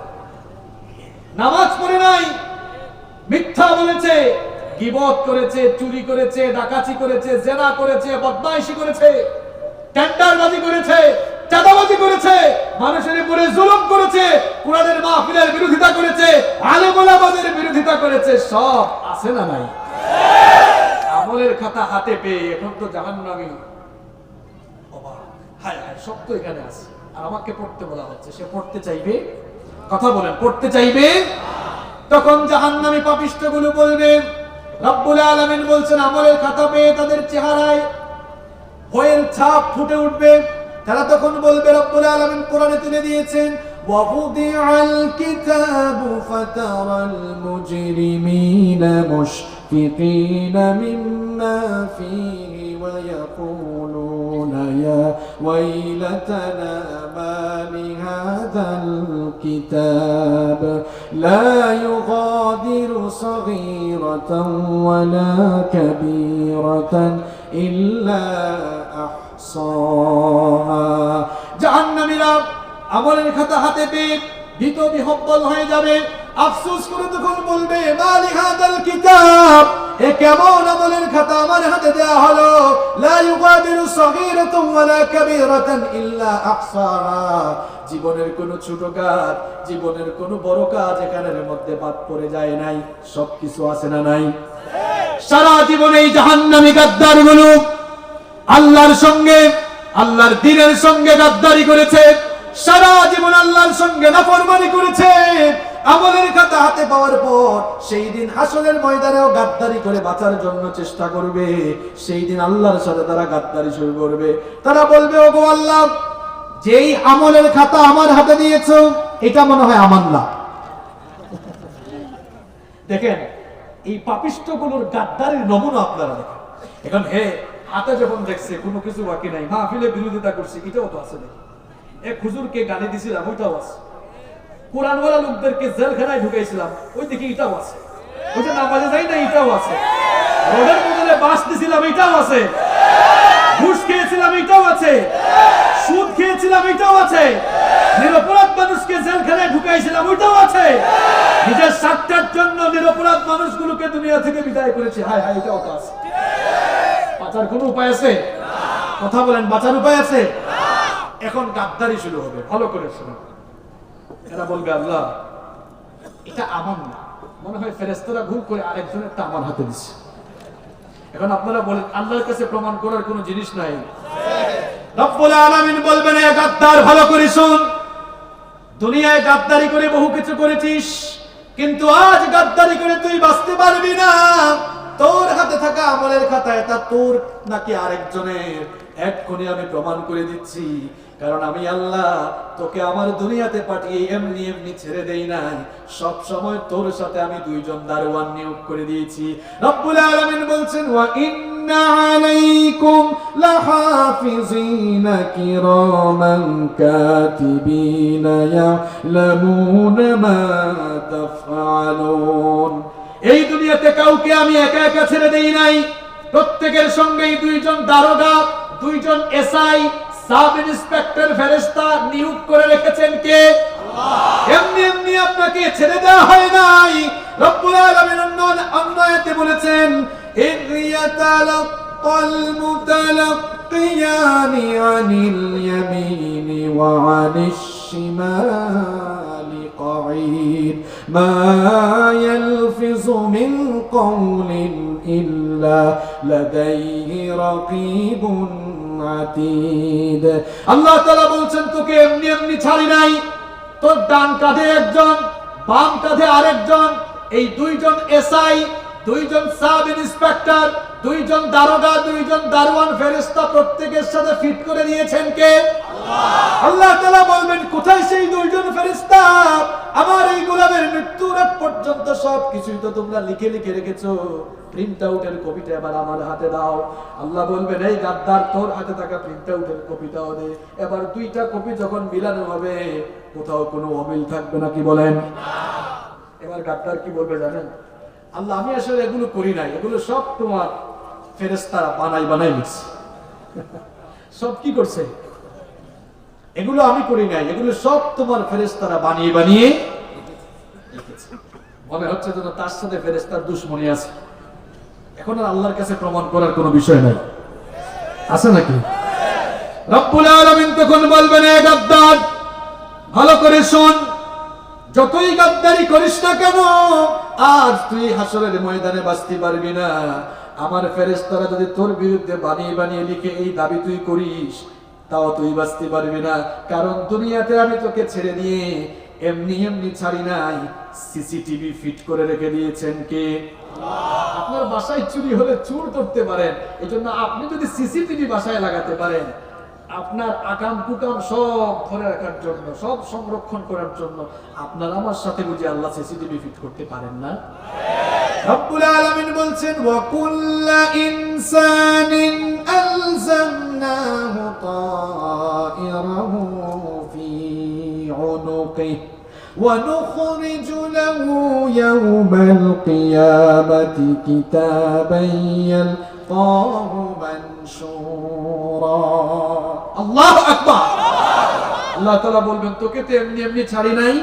নামাজ পড়ে নাই, মিথ্যা বলেছে, গীবত করেছে, চুরি করেছে, ডাকাতি করেছে, জেনা করেছে, বদমাইশি করেছে, টেন্ডারবাজি করেছে, চাঁদাবাজি করেছে, মানুষের উপরে জুলুম করেছে, কোরআনের মাহফিলের বিরোধিতা করেছে, আলেম ওলামাদের বিরোধিতা করেছে, সব আছে না নাই? আমলের খাতা হাতে পেয়ে এখন তো জাহান্নামী অবাক, হায় হায় সব তো এখানে আছে, আর আমাকে পড়তে বলা হচ্ছে। সে পড়তে চাইবে? কথা বলেন, পড়তে চাইবে? তখন জাহান্নামী পাপিষ্ঠগুলো বলবে, রব্বুল আলামিন বলছেন আমলের খাতা পেয়ে তাদের চেহারায় ভয়ের ছাপ ফুটে উঠবে। তারা তখন বলবে, রব্বুল আলামিন কোরআনে তুলে দিয়েছেন, ওয়াফুদিআল কিতাবু ফাতারাল মুজরিমিনা মুশফিকিনা মিম্মা ফীহি ওয়া ইয়াকুলুনা ইয়া ওয়াইলাতানা মা লিহাযাল কিতাব লা ইউগাদিরু সগীরাতান ওয়ালা কাবীরাতান ইল্লা আহসাহা। জাহান্নামীরা আমলের খাতা হাতে পেয়ে ভীত বিহ্বল হয়ে যাবে, আফসোস করে তখন বলবে, মা লিহাযাল কিতাব, এ কেমন আমলের খাতা আমার হাতে দেয়া হলো, লা ইউগাদিরু সগীরাতান ওয়ালা কাবীরাতান ইল্লা আহসাহা। জীবনের কোন ছোট কাজ, জীবনের কোন বড় কাজ এখানের মধ্যে বাদ পড়ে যায় নাই, সবকিছু আছে না নাই? সারা জীবনে এই জাহান্নামী গাদ্দারগুলো আল্লাহর সঙ্গে, আল্লাহর দ্বীনের সঙ্গে গাদ্দারি করেছে, সারা জীবন আল্লাহর সঙ্গে নাফরমানি করেছে। আমলের খাতা হাতে পাওয়ার পর সেই দিন হাসরের ময়দানেও গাদ্দারি করে বাঁচার জন্য চেষ্টা করবে। সেই দিন আল্লাহর সাথে তারা গাদ্দারি শুরু করবে। তারা বলবে, ওগো আল্লাহ, যেই আমলের খাতা আমার হাতে দিয়েছো এটা মনে হয় আমার না। দেখেন এই পাপিষ্ঠগুলোর গাদ্দারির নমুনা আপনারা দেখেন। এখন হে হাতে যখন দেখছে কোনো কিছু বাকি নাই, মাহফিলে বিরোধিতা করছে, এটাও তো আছে নাকি? এক হুজুরকে গালি দিছিলাম, ওইটাও আছে। কোরআনওয়ালা লোকদেরকে জেলখানায় ঢুকাইছিলাম, ওই দিকে এটাও আছে। ওই যে নামাজে যাই না, এটাও আছে। রোডের বদলে বাস দিছিলাম, এটাও আছে। ঘুষ খেয়েছিলাম, এটাও আছে। সুদ খেয়েছিলাম, এটাও আছে। নিরপরাধ মানুষকে জেলখানায় ঢুকাইছিলাম, ওইটাও আছে। নিজের স্বার্থের জন্য নিরপরাধ মানুষগুলোকে দুনিয়া থেকে বিদায় করেছে, হায় হায়, এটাও তো আছে। বাঁচার কোনো উপায় আছে? কথা বলেন, বাঁচার উপায় আছে? এখন গাদ্দারি শুরু হবে। ভালো করে শুনুন। এরা বলবে, আল্লাহ এটা আমার না, মনে হয় ফেরেশতারা ভুল করে আরেকজনেরটা আমার হাতে দিচ্ছে। এখন আপনারা বলেন, আল্লাহর কাছে প্রমাণ করার কোনো জিনিস নাই? রব্বুল আলামিন বলবেন, এ গাদ্দার, ভালো করে শুন। দুনিয়ায় গাদ্দারি করে বহু কিছু করেছিস, কিন্তু আজ গাদ্দারি করে তুই বাঁচতে পারবি না। তোর হাতে থাকা আমলের খাতা এটা তোর নাকি আরেকজনের, এক্ষুনি আমি প্রমাণ করে দিচ্ছি। কারণ আমি আল্লাহ তোকে আমার দুনিয়াতে পাঠিয়ে এমনি এমনি ছেড়ে দেই নাই, সব সময় তোর সাথে আমি দুইজন দারওয়ান নিয়োগ করে দিয়েছি। রব্বুল আলামিন বলছেন, ওয়া ইন্না আলাইকুম লাহাফিজিনা কিরামান কাতিবিনা ইয়ালামুনা মা তাফআলুন। এই দুনিয়াতে কাউকে আমি একা একা ছেড়ে দেই নাই, প্রত্যেকের সঙ্গেই দুইজন দারোগা, দুইজন এসআই, সাব ইন্সপেক্টর ফেরেশতা নিয়োগ করে রেখেছেন কে? আল্লাহ। এমনি এমনি আপনাকে ছেড়ে দেওয়া হয় নাই। রব্বুল আলামিন অন্য আয়াতে বলেছেন, ইয়াতালাক্কাল মুতালাক্কিয়ানি আনিল ইয়ামিনি ওয়া আনিশ শিমালি قعيد ما يلفظ من قول إلا لديه رقيب عتيد। আল্লাহ তাআলা বলছেন, তোকে এমনি এমনি ছাড়ি নাই। তোর ডান কাঁধে একজন, বাম কাঁধে আরেকজন, এই দুইজন এসআই, দুইজন সাব ইন্সপেক্টর, দুইজন দারোগা, দুইজন দারওয়ান ফেরেশতা প্রত্যেকের সাথে ফিট করে দিয়েছেন কে? আল্লাহ। আল্লাহ তাআলা বলবেন, কোথায় সেই দুইজন ফেরেশতা? আমার এই গোলামের মৃত্যুর আগ পর্যন্ত সবকিছুই তো তোমরা লিখে লিখে রেখেছো, প্রিন্ট আউটের কপিটা এবার আমার হাতে দাও। আল্লাহ বলবেন, এই গাদ্দার, তোর হাতে থাকা প্রিন্ট আউটের কপিটাও দে। এবার দুইটা কপি যখন মিলানো হবে, কোথাও কোনো অমিল থাকবে না, কি বলেন? এবার গাদ্দার কি বলবে জানেন? আল্লাহ, আমি আসলে এগুলো করি নাই, এগুলো সব তোমার ফেরেশতারা বানাই লিখছে। সব কি করছে? এগুলো আমি করি নাই, এগুলো সব তোমার ফেরেশতারা বানিয়ে লিখেছে। মনে হচ্ছে যেন তার সাথে ফেরেশতার দুশমনি আছে। এখন আর আল্লাহর কাছে প্রমাণ করার কোনো বিষয় নাই, আছে নাকি? রব্বুল আলামিন তখন বলবেন, এ গাদ্দার, ভালো করে শোন, যতই গাদ্দারি করিস না কেন, আজ তুই হাসরের ময়দানে বাঁচতে পারবি না। আমার ফেরেশতারা যদি তোর বিরুদ্ধে বানিয়ে বানিয়ে লিখে এই দাবি তুই করিস, তাও তুই বাঁচতে পারবি না। কারণ দুনিয়াতে আমি তোকে ছেড়ে দিয়ে এমনি এমনি ছাড়ি নাই, সিসিটিভি ফিট করে রেখে দিয়েছেন কে? আপনার বাসায় চুরি হলে চোর ধরতে পারেন, এজন্য আপনি যদি সিসিটিভি বাসায় লাগাতে পারেন, আপনার আকাম কুকাম সব ধরে রাখার জন্য, সব সংরক্ষণ করার জন্য আপনার আমার সাথে বুঝে আল্লাহ সিসিটিভি ফিট করতে পারেন না? রব্বুল আলামিন বলছেন, ওয়া কুল্লা ইনসানিন আলজামনাহু তাইরাহু ফি উনুকিহি ওয়া নুখরিজু লাহু ইয়াওমাল কিয়ামাতি কিতাবান ইয়ালকাহু মানশুরা। আল্লাহু আকবার। আল্লাহ তাআলা বলবেন, তোকে তো এমনি এমনি ছাড়ি নাই,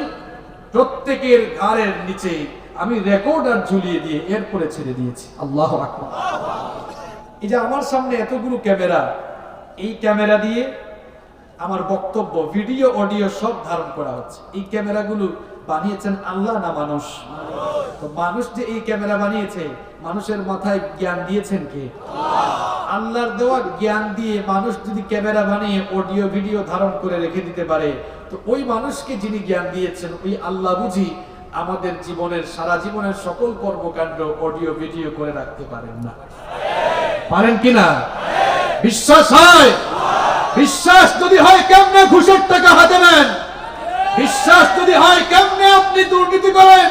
প্রত্যেকের ঘাড়ের নিচে আমি রেকর্ডার ঝুলিয়ে দিয়ে এরপরে ছেড়ে দিয়েছি। আল্লাহু আকবার। এই যে আমার সামনে এতগুলো ক্যামেরা, এই ক্যামেরা দিয়ে আমার বক্তব্য, ভিডিও, অডিও সব ধারণ করা হচ্ছে। এই ক্যামেরাগুলো বানিয়েছেন আল্লাহ না মানুষ? তো মানুষ যে এই ক্যামেরা বানিয়েছে, মানুষের মাথায় জ্ঞান দিয়েছেন কে? আল্লাহর দেওয়া জ্ঞান দিয়ে মানুষ যদি ক্যামেরা বানিয়ে অডিও ভিডিও ধারণ করে রেখে দিতে পারে, তো ওই মানুষকে যিনি জ্ঞান দিয়েছেন ওই আল্লাহ বুঝি আমাদের জীবনের, সারা জীবনের সকল কর্মকাণ্ড অডিও ভিডিও করে রাখতে পারেন না? পারেন কিনা? বিশ্বাস হয়? বিশ্বাস যদি হয় কেমনে ঘুষের টাকা হাতে নেন? বিশ্বাস যদি হয় কেমনে আপনি দুর্নীতি করেন?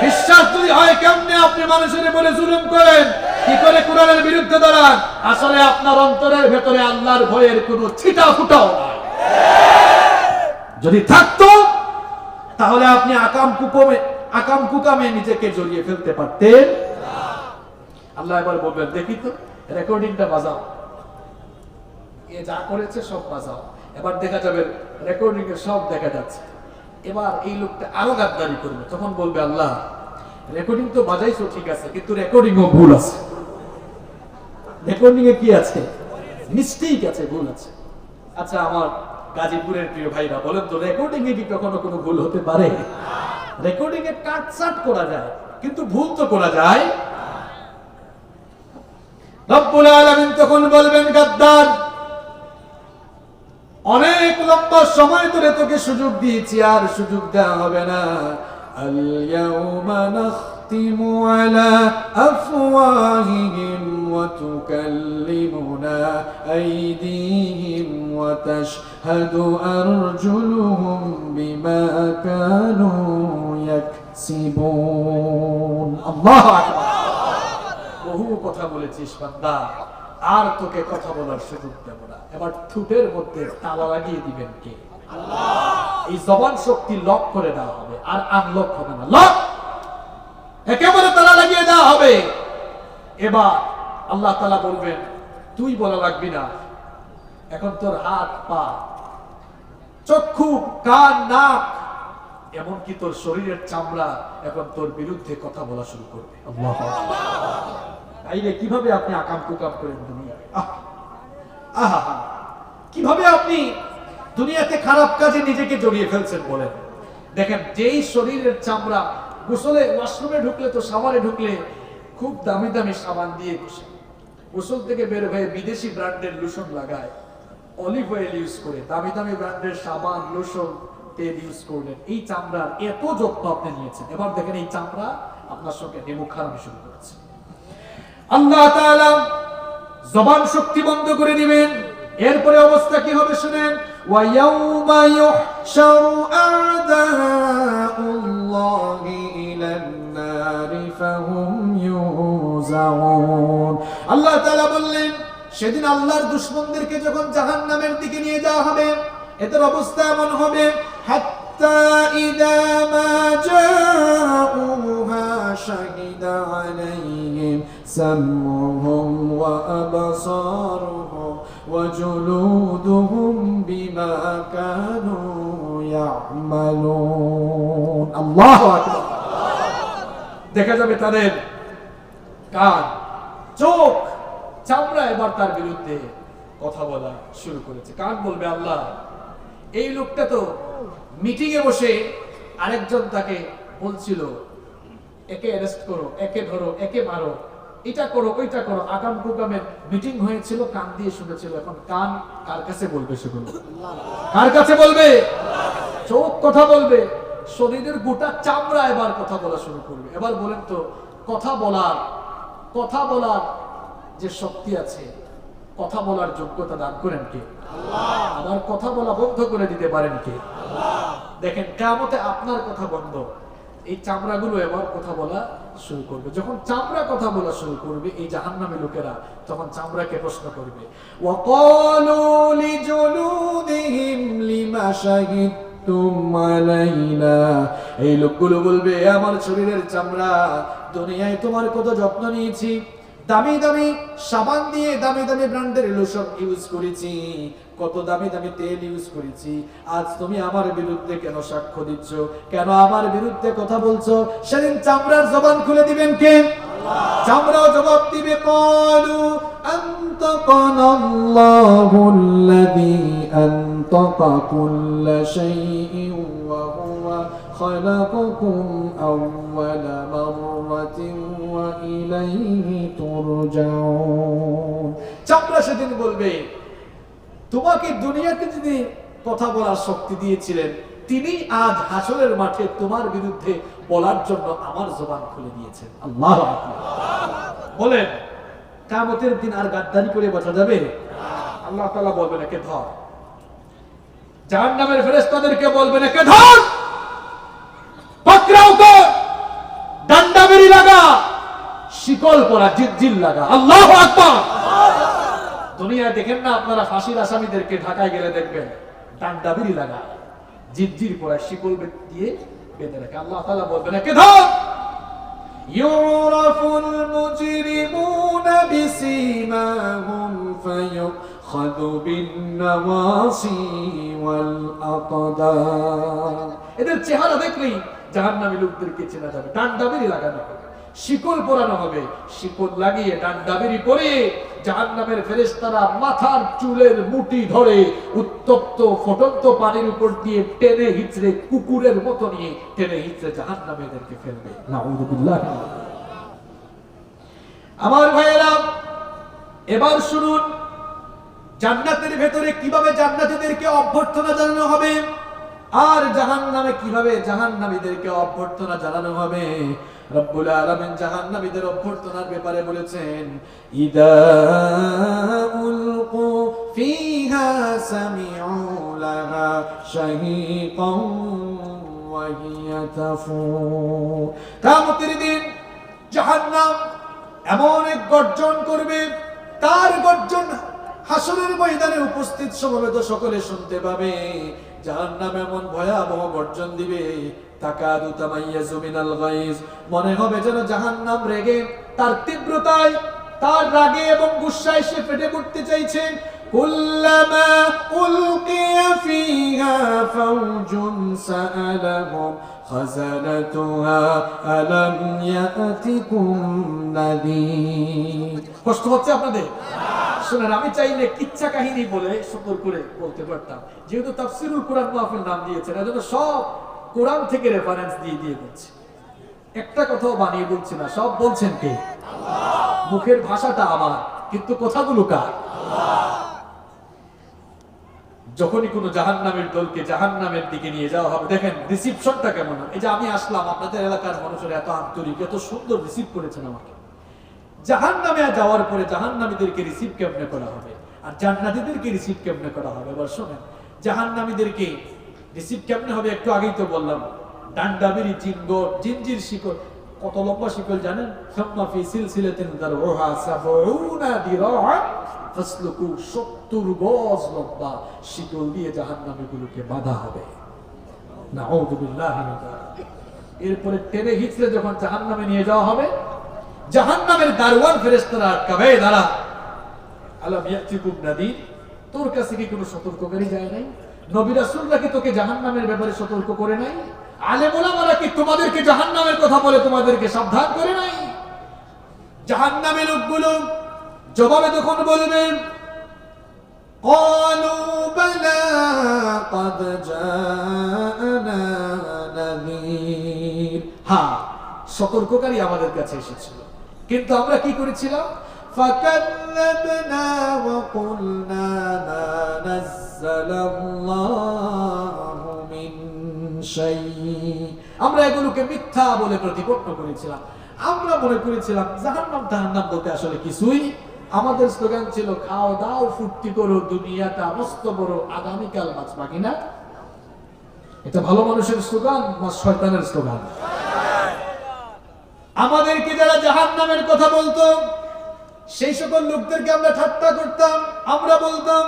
বিশ্বাস যদি হয় কেমনে আপনি মানুষের উপরে জুলুম করেন? কি করে কোরআনের বিরুদ্ধে দাঁড়ান? আসলে আপনার অন্তরের ভেতরে আল্লাহর ভয়ের কোনো ছিটা ফুটাও নাই। যদি থাকতো তাহলে আপনি আকাম কুকামে নিজেকে জড়িয়ে ফেলতে পারতেন। আল্লাহ এবার বলবেন, দেখি তো রেকর্ডিংটা বাজাও, এ যা করেছে সব বাজাও। এবার দেখা যাবে রেকর্ডিং এ সব দেখা যাচ্ছে। এবার এই লোকটা আরো গাদ্দারি করবে, তখন বলবে, আল্লাহ রেকর্ডিং তো বাজাইছো ঠিক আছে, কিন্তু রেকর্ডিং ও ভুল আছে। রেকর্ডিং এ কি আছে? মিস্টেক আছে, ভুল আছে। আচ্ছা আমার গাজীপুরের প্রিয় ভাইরা বলেন তো, রেকর্ডিং এ কি কখনো কোনো ভুল হতে পারে? রেকর্ডিং এ কাটছাট করা যায়, কিন্তু ভুল তো করা যায়। রব্বুল আলামিন তখন বলবেন, গাদ্দার, অনেক লম্বা সময় ধরে তোকে সুযোগ দিয়েছি, আর সুযোগ দেওয়া হবে না। আল ইয়াউমা নাখতিমু আলা আফওয়াহিহিম ওয়া তুকাল্লিমুনা আইদিহিম ওয়া তাশহাদু আরজুলুহুম বিমা কানু ইয়াকসিবুন। আল্লাহু আকবার। বহু কথা বলেছিস বান্দা, আর তোকে কথা বলার সুযোগ দেব না। এবার ঠোঁটের মধ্যে তালা লাগিয়ে দিবেন কে? আল্লাহ। এই জবান শক্তি লক করে দেওয়া হবে, আর আনলক হবে না, লক একেবারে তালা লাগিয়ে দেওয়া হবে। এবার আল্লাহ তাআলা বলবেন, তুই বলা লাগবি না, এখন তোর হাত, পা, চক্ষু, কান, নাক, এমনকি তোর শরীরের চামড়া এখন তোর বিরুদ্ধে কথা বলা শুরু করবে। আল্লাহু আকবার। তাইলে কিভাবে আপনি আকাম কুকাম করেন দুনিয়ায়? কিভাবে আপনি দুনিয়াতে খারাপ কাজে নিজেকে জড়িয়ে ফেলছেন বলেন? দেখেন, যেই শরীরের চামড়া গোসলে, ওয়াশরুমে ঢুকলে, তো সাবানে ঢুকলে খুব দামি দামি সাবান দিয়ে গোসল, গোসল থেকে বের হয়ে বিদেশি ব্র্যান্ডের লোশন লাগায়, অলিভ অয়েল ইউজ করে, দামি দামি ব্র্যান্ডের সাবান, লোশন, তেল ইউজ করলেন। এই চামড়ার এত যত্ন আপনি নিয়েছেন, এবার দেখেন এই চামড়া আপনার সঙ্গে নেমু খারাপি শুরু করেছে। আল্লাহ তাআলা জবান শক্তি বন্ধ করে দিবেন। এরপরে অবস্থা কি হবে শুনেন, ওয়া ইয়াউমা ইউহশারু আ'দাউল্লাহি ইলান নারি ফাহুম ইউজাউন। আল্লাহ তাআলা বললেন, সেদিন আল্লাহর দুশমনদেরকে যখন জাহান্নামের দিকে নিয়ে যাওয়া হবে, এদের অবস্থা এমন হবে, হাত্তা ইযা মা জাউহা শাহিদা আলাইহিম সামউহুম ওয়া আবসারুহুম ওয়া জুলুদুহুম বিমা কানু ইয়ামালুন। আল্লাহু আকবার। দেখা যাবে তাদের কান, চোখ, চামড়া এবার তার বিরুদ্ধে কথা বলা শুরু করেছে। কান বলবে, আল্লাহ এই লোকটা তো মিটিং এ বসে আরেকজন তাকে বলছিল, একে অ্যারেস্ট করো, একে ধরো, একে মারো, এটা করো ওইটা করো, আগাম প্রোগ্রামের মিটিং হয়েছিল, কান দিয়ে শুনেছিল, এখন কান কার কাছে বলবে সেগুলো? কার কাছে বলবে? চোখ কথা বলবে, শরীরের গোটা চামড়া এবার কথা বলা শুরু করবে। এবার বলেন তো, কথা বলার যে শক্তি আছে, কথা বলার যোগ্যতা দান করেন কে? আল্লাহ। আবার কথা বলা বন্ধ করে দিতে পারেন কে? আল্লাহ। দেখেন কিয়ামতে আপনার কথা বন্ধ, এই চামড়াগুলো এবার কথা বলা শুরু করবে। যখন চামড়া কথা বলা শুরু করবে, এই জাহান্নামী লোকেরা তখন চামড়াকে প্রশ্ন করবে, ওয়াকালু লিজুলুদিহিম লিমা শাহিদতুম আলাইনা। এই লোকগুলো বলবে, আমার শরীরের চামড়া, দুনিয়ায় তোমার কত যত্ন নিয়েছি, দামি দামি সাবান দিয়ে দামি দামি ব্র্যান্ডের লোশন ইউজ করেছি, কত দামি দামি তেল ইউজ করেছি, আজ তুমি আমার বিরুদ্ধে কেন সাক্ষ্য দিচ্ছ, কেন আমার বিরুদ্ধে কথা বলছো? সেদিন চামড়ার জবান খুলে দিবেন কে? আল্লাহ। চামড়াও জবাব দিবে, ক্বালু আনতাকানাল্লাহুল্লাযী আনতাকা কুল্লা শাইইন ওয়া হুয়া খালাকাকুম আউওয়ালা মাররাতিন ওয়া ইলাইহি তুরজাউন। চামড়া সেদিন বলবে, তোমাকে দুনিয়াতে যিনি কথা বলার শক্তি দিয়েছিলেন, তিনি আজ হাসরের মাঠে তোমার বিরুদ্ধে বলার জন্য আমার জবান খুলে দিয়েছেন। আল্লাহু আকবার। বলেন, কিয়ামতের দিন আর গাদ্দারি করে বাঁচা যাবে? আল্লাহ তাআলা বলবেন, একে ধর। জাহান্নামের ফেরেশতাদেরকে বলবেন, একে ধর, পাকড়াও কর, ডান্ডা বেরি লাগা, শিকল পরা, জিলজিল লাগা। আল্লাহু আকবার। দুনিয়ায় দেখেন না আপনারা, ফাঁসির আসামিদেরকে ঢাকায় গেলে দেখবেন ডান্ডা বেরি লাগা, জিলজিল পরা, শিকল দিয়ে বেঁধে রাখে। আল্লাহ তাআলা বলবেন, একে ধর। ইউরাফুল মুজরিমুনা বিসীমাহুম ফায়ুখাযু বিন-নাওয়াসি ওয়াল আকদাম। এদের চেহারা দেখলেই জাহান্নামী লোকদেরকে চেনা যাবে। ডান্ডা বেরি লাগানো হবে, শিকল পরানো হবে, শিকল লাগিয়ে ডান্ডা বেরি পরে জাহান্নামের ফেরেশতারা মাথার চুলের মুঠি ধরে উত্তপ্ত ফুটন্ত পানির উপর দিয়ে টেনে হিচড়ে, কুকুরের মতো নিয়ে টেনে হিচড়ে জাহান্নামীদেরকে ফেলবে। নাউযুবিল্লাহ। আমার ভাইয়েরা, এবার শুনুন জান্নাতের ভেতরে কিভাবে জান্নাতীদেরকে অভ্যর্থনা জানানো হবে, আর জাহান্নামে কিভাবে জাহান্নামীদেরকে অভ্যর্থনা জানানো হবে। রব্বুল আলামিন জাহান্নামীদের অভ্যর্থনার ব্যাপারে বলেছেন, ইদা উলকু ফিহা সামিউ লাহা শাহীকান ওয়া হিয়া তাফুর। কিয়ামতের দিন জাহান্নাম এমন এক গর্জন করবে, তার গর্জন হাসরের ময়দানে উপস্থিত সমবেত সকলে শুনতে পাবে। জাহান্নাম এমন ভয়াবহ গর্জন দিবে, তাকাদু তামাইয়াজু মিনাল গায়জ, মনে হবে যেন জাহান্নাম রেগে, তার তীব্রতায়, তার রাগে এবং গুসায় সে ফেটে পড়তে চাইছে। কুল্লামা উলকিয়া ফিহা ফাওজুন সাআলাহুম খাযানাতুহা আলাম ইয়াতিকুম নাযীর। কষ্ট হচ্ছে আপনাদের? শুনেন, আমি চাইলে কিচ্ছা কাহিনী বলে সুন্দর করে বলতে পারতাম, যেহেতু তাফসীরুল কোরআন মাহফিল নাম দিয়েছেন, এজন্য সব কোরআন থেকে রেফারেন্স দিয়ে দিয়ে বলছি, একটা কথাও বানিয়ে বলছি না। সব বলছেন কে? আল্লাহ। মুখের ভাষাটা আমার, কিন্তু কথাগুলো কার? আল্লাহ। যখনই কোনো জাহান্নামের দলকে জাহান্নামের দিকে নিয়ে যাওয়া হবে, দেখেন রিসিপশনটা কেমন। এই যে আমি আসলাম, আপনাদের এলাকার মানুষেরা এত আন্তরিক, এত সুন্দর রিসিভ করেছেন আমাকে। জাহান্নামে যাওয়ার পরে জাহান্নামীদেরকে রিসিভ কেমনে করা হবে, আর জান্নাতীদেরকে রিসিভ কেমনে করা হবে? এবার শোনেন, জাহান্নামীদেরকে রিসিভ কেমনে হবে একটু আগেই তো বললাম, ডান্ডা বেরি, জিনজির শিকল। কত লম্বা শিকল জানেন? সাম্মা ফি সিলসিলাতিন দারউহা ৭০ দিরাআন ফাসলুকু, ৭০ গজ লম্বা শিকল দিয়ে জাহান্নামীগুলোকে বাঁধা হবে। নাউযুবিল্লাহি মিন যালিক। এরপরে টেনে হিচড়ে যখন জাহান্নামে নিয়ে যাওয়া হবে, জাহান্নামের দারওয়ান ফেরেশতারা আটকাবে, দাঁড়া, আলাম ইয়াতিকুম নাযীর, তোর কাছে কি কোনো সতর্ককারী যায় নাই? নবী রাসূলরা কি তোকে জাহান্নামের ব্যাপারে সতর্ক করে নাই? আলেম ওলামারা কি তোমাদেরকে জাহান্নামের কথা বলে তোমাদেরকে সাবধান করে নাই? জাহান্নামের লোকগুলো জবাবে তখন বলবেন, ক্বালু বালা ক্বাদ জাআনা নাযীর, হ্যাঁ, সতর্ককারী আমাদের কাছে এসেছিল, কিন্তু আমরা কি করেছিলাম? فَكَذَّبْنَا وَقُلْنَا مَا نَزَّلَ اللَّهُ مِنْ شَيْءٍ। আমরা এগুলোকে মিথ্যা বলে প্রতিপন্ন করেছিলাম। আমরা মনে করেছিলাম জাহান্নাম বলতে আসলে কিছুই। আমাদের স্লোগান ছিল খাও দাও ফুর্তি করো, দুনিয়াটা মস্ত বড়, আগামীকাল বাঁচবা কিনা। এটা ভালো মানুষের স্লোগান না শয়তানের স্লোগান? আমাদেরকে যারা জাহান্নামের কথা বলতো সেই সকল লোকদেরকে আমরা ঠাট্টা করতাম। আমরা বলতাম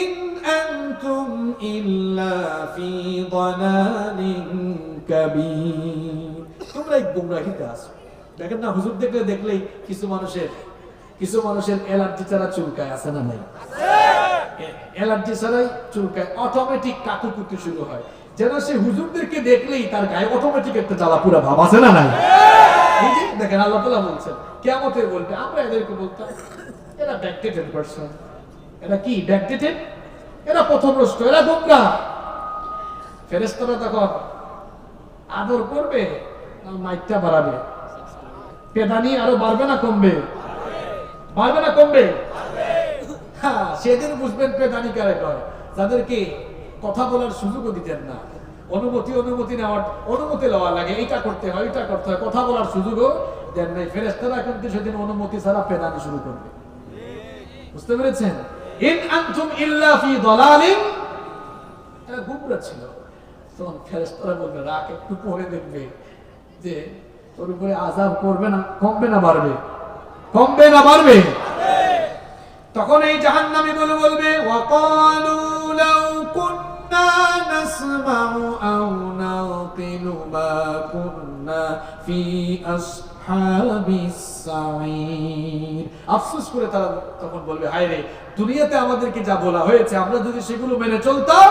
ইন আনতুম ইল্লা ফি দালালিন কাবীর, তোমরা এই গুমরাহিতে আছো। দেখেন না, হুজুর দেখলেই কিছু মানুষের অ্যালার্জি ছাড়া চুলকায়, আছে না নাই? অ্যালার্জি ছাড়াই চুলকায়, অটোমেটিক কাকুকুকি শুরু হয়, যেন সে হুজুরদেরকে দেখলেই তার গায়ে অটোমেটিক একটা জ্বালা পুরা ভাব, আছে না নাই? দেখেন আল্লাহ তাআলা বলছেন কিয়ামতে বলবে, আমরা এদেরকে বলতাম এরা ব্যাকডেটেড পারসন। এরা কি ব্যাকডেটেড? এরা পথভ্রষ্ট, এরা গোমরাহ। ফেরেশতারা তখন আদর করবে না মাইকটা বাড়াবে? পেদানি আরো বাড়বে না কমবে? বাড়বে না কমবে? হ্যাঁ, সেদিন বুঝবেন পেদানি কারে কয়, যাদেরকে কথা বলার সুযোগও দিতেন না। অনুমতি লওয়া লাগে, এটা করতে হয় এটা করতে হয়, কথা বলার সুযোগও দেন নাই। ফেরেশতারা কিন্তু সেদিন অনুমতি ছাড়া পেদানি শুরু করবে। বুঝতে পেরেছেন? ইন আনতুম ইল্লা ফি দালালিন, এরা গুমরা ছিল। তখন ফেরেশতারা বলবে রাখ, একটু পরে দেখবে যে তোর উপরে আযাব করবে না, কমবে না বাড়বে? কমবে না বাড়বে? তখন এই জাহান্নামী বলবে ওয়াকালু লাউ কুন্না নাসমাউ আও নাকিলু মা কুন্না ফি আসহাবিস সাঈর। আফসোস করে তারা তখন বলবে হায় রে, দুনিয়াতে আমাদেরকে যা বলা হয়েছে আমরা যদি সেগুলো মেনে চলতাম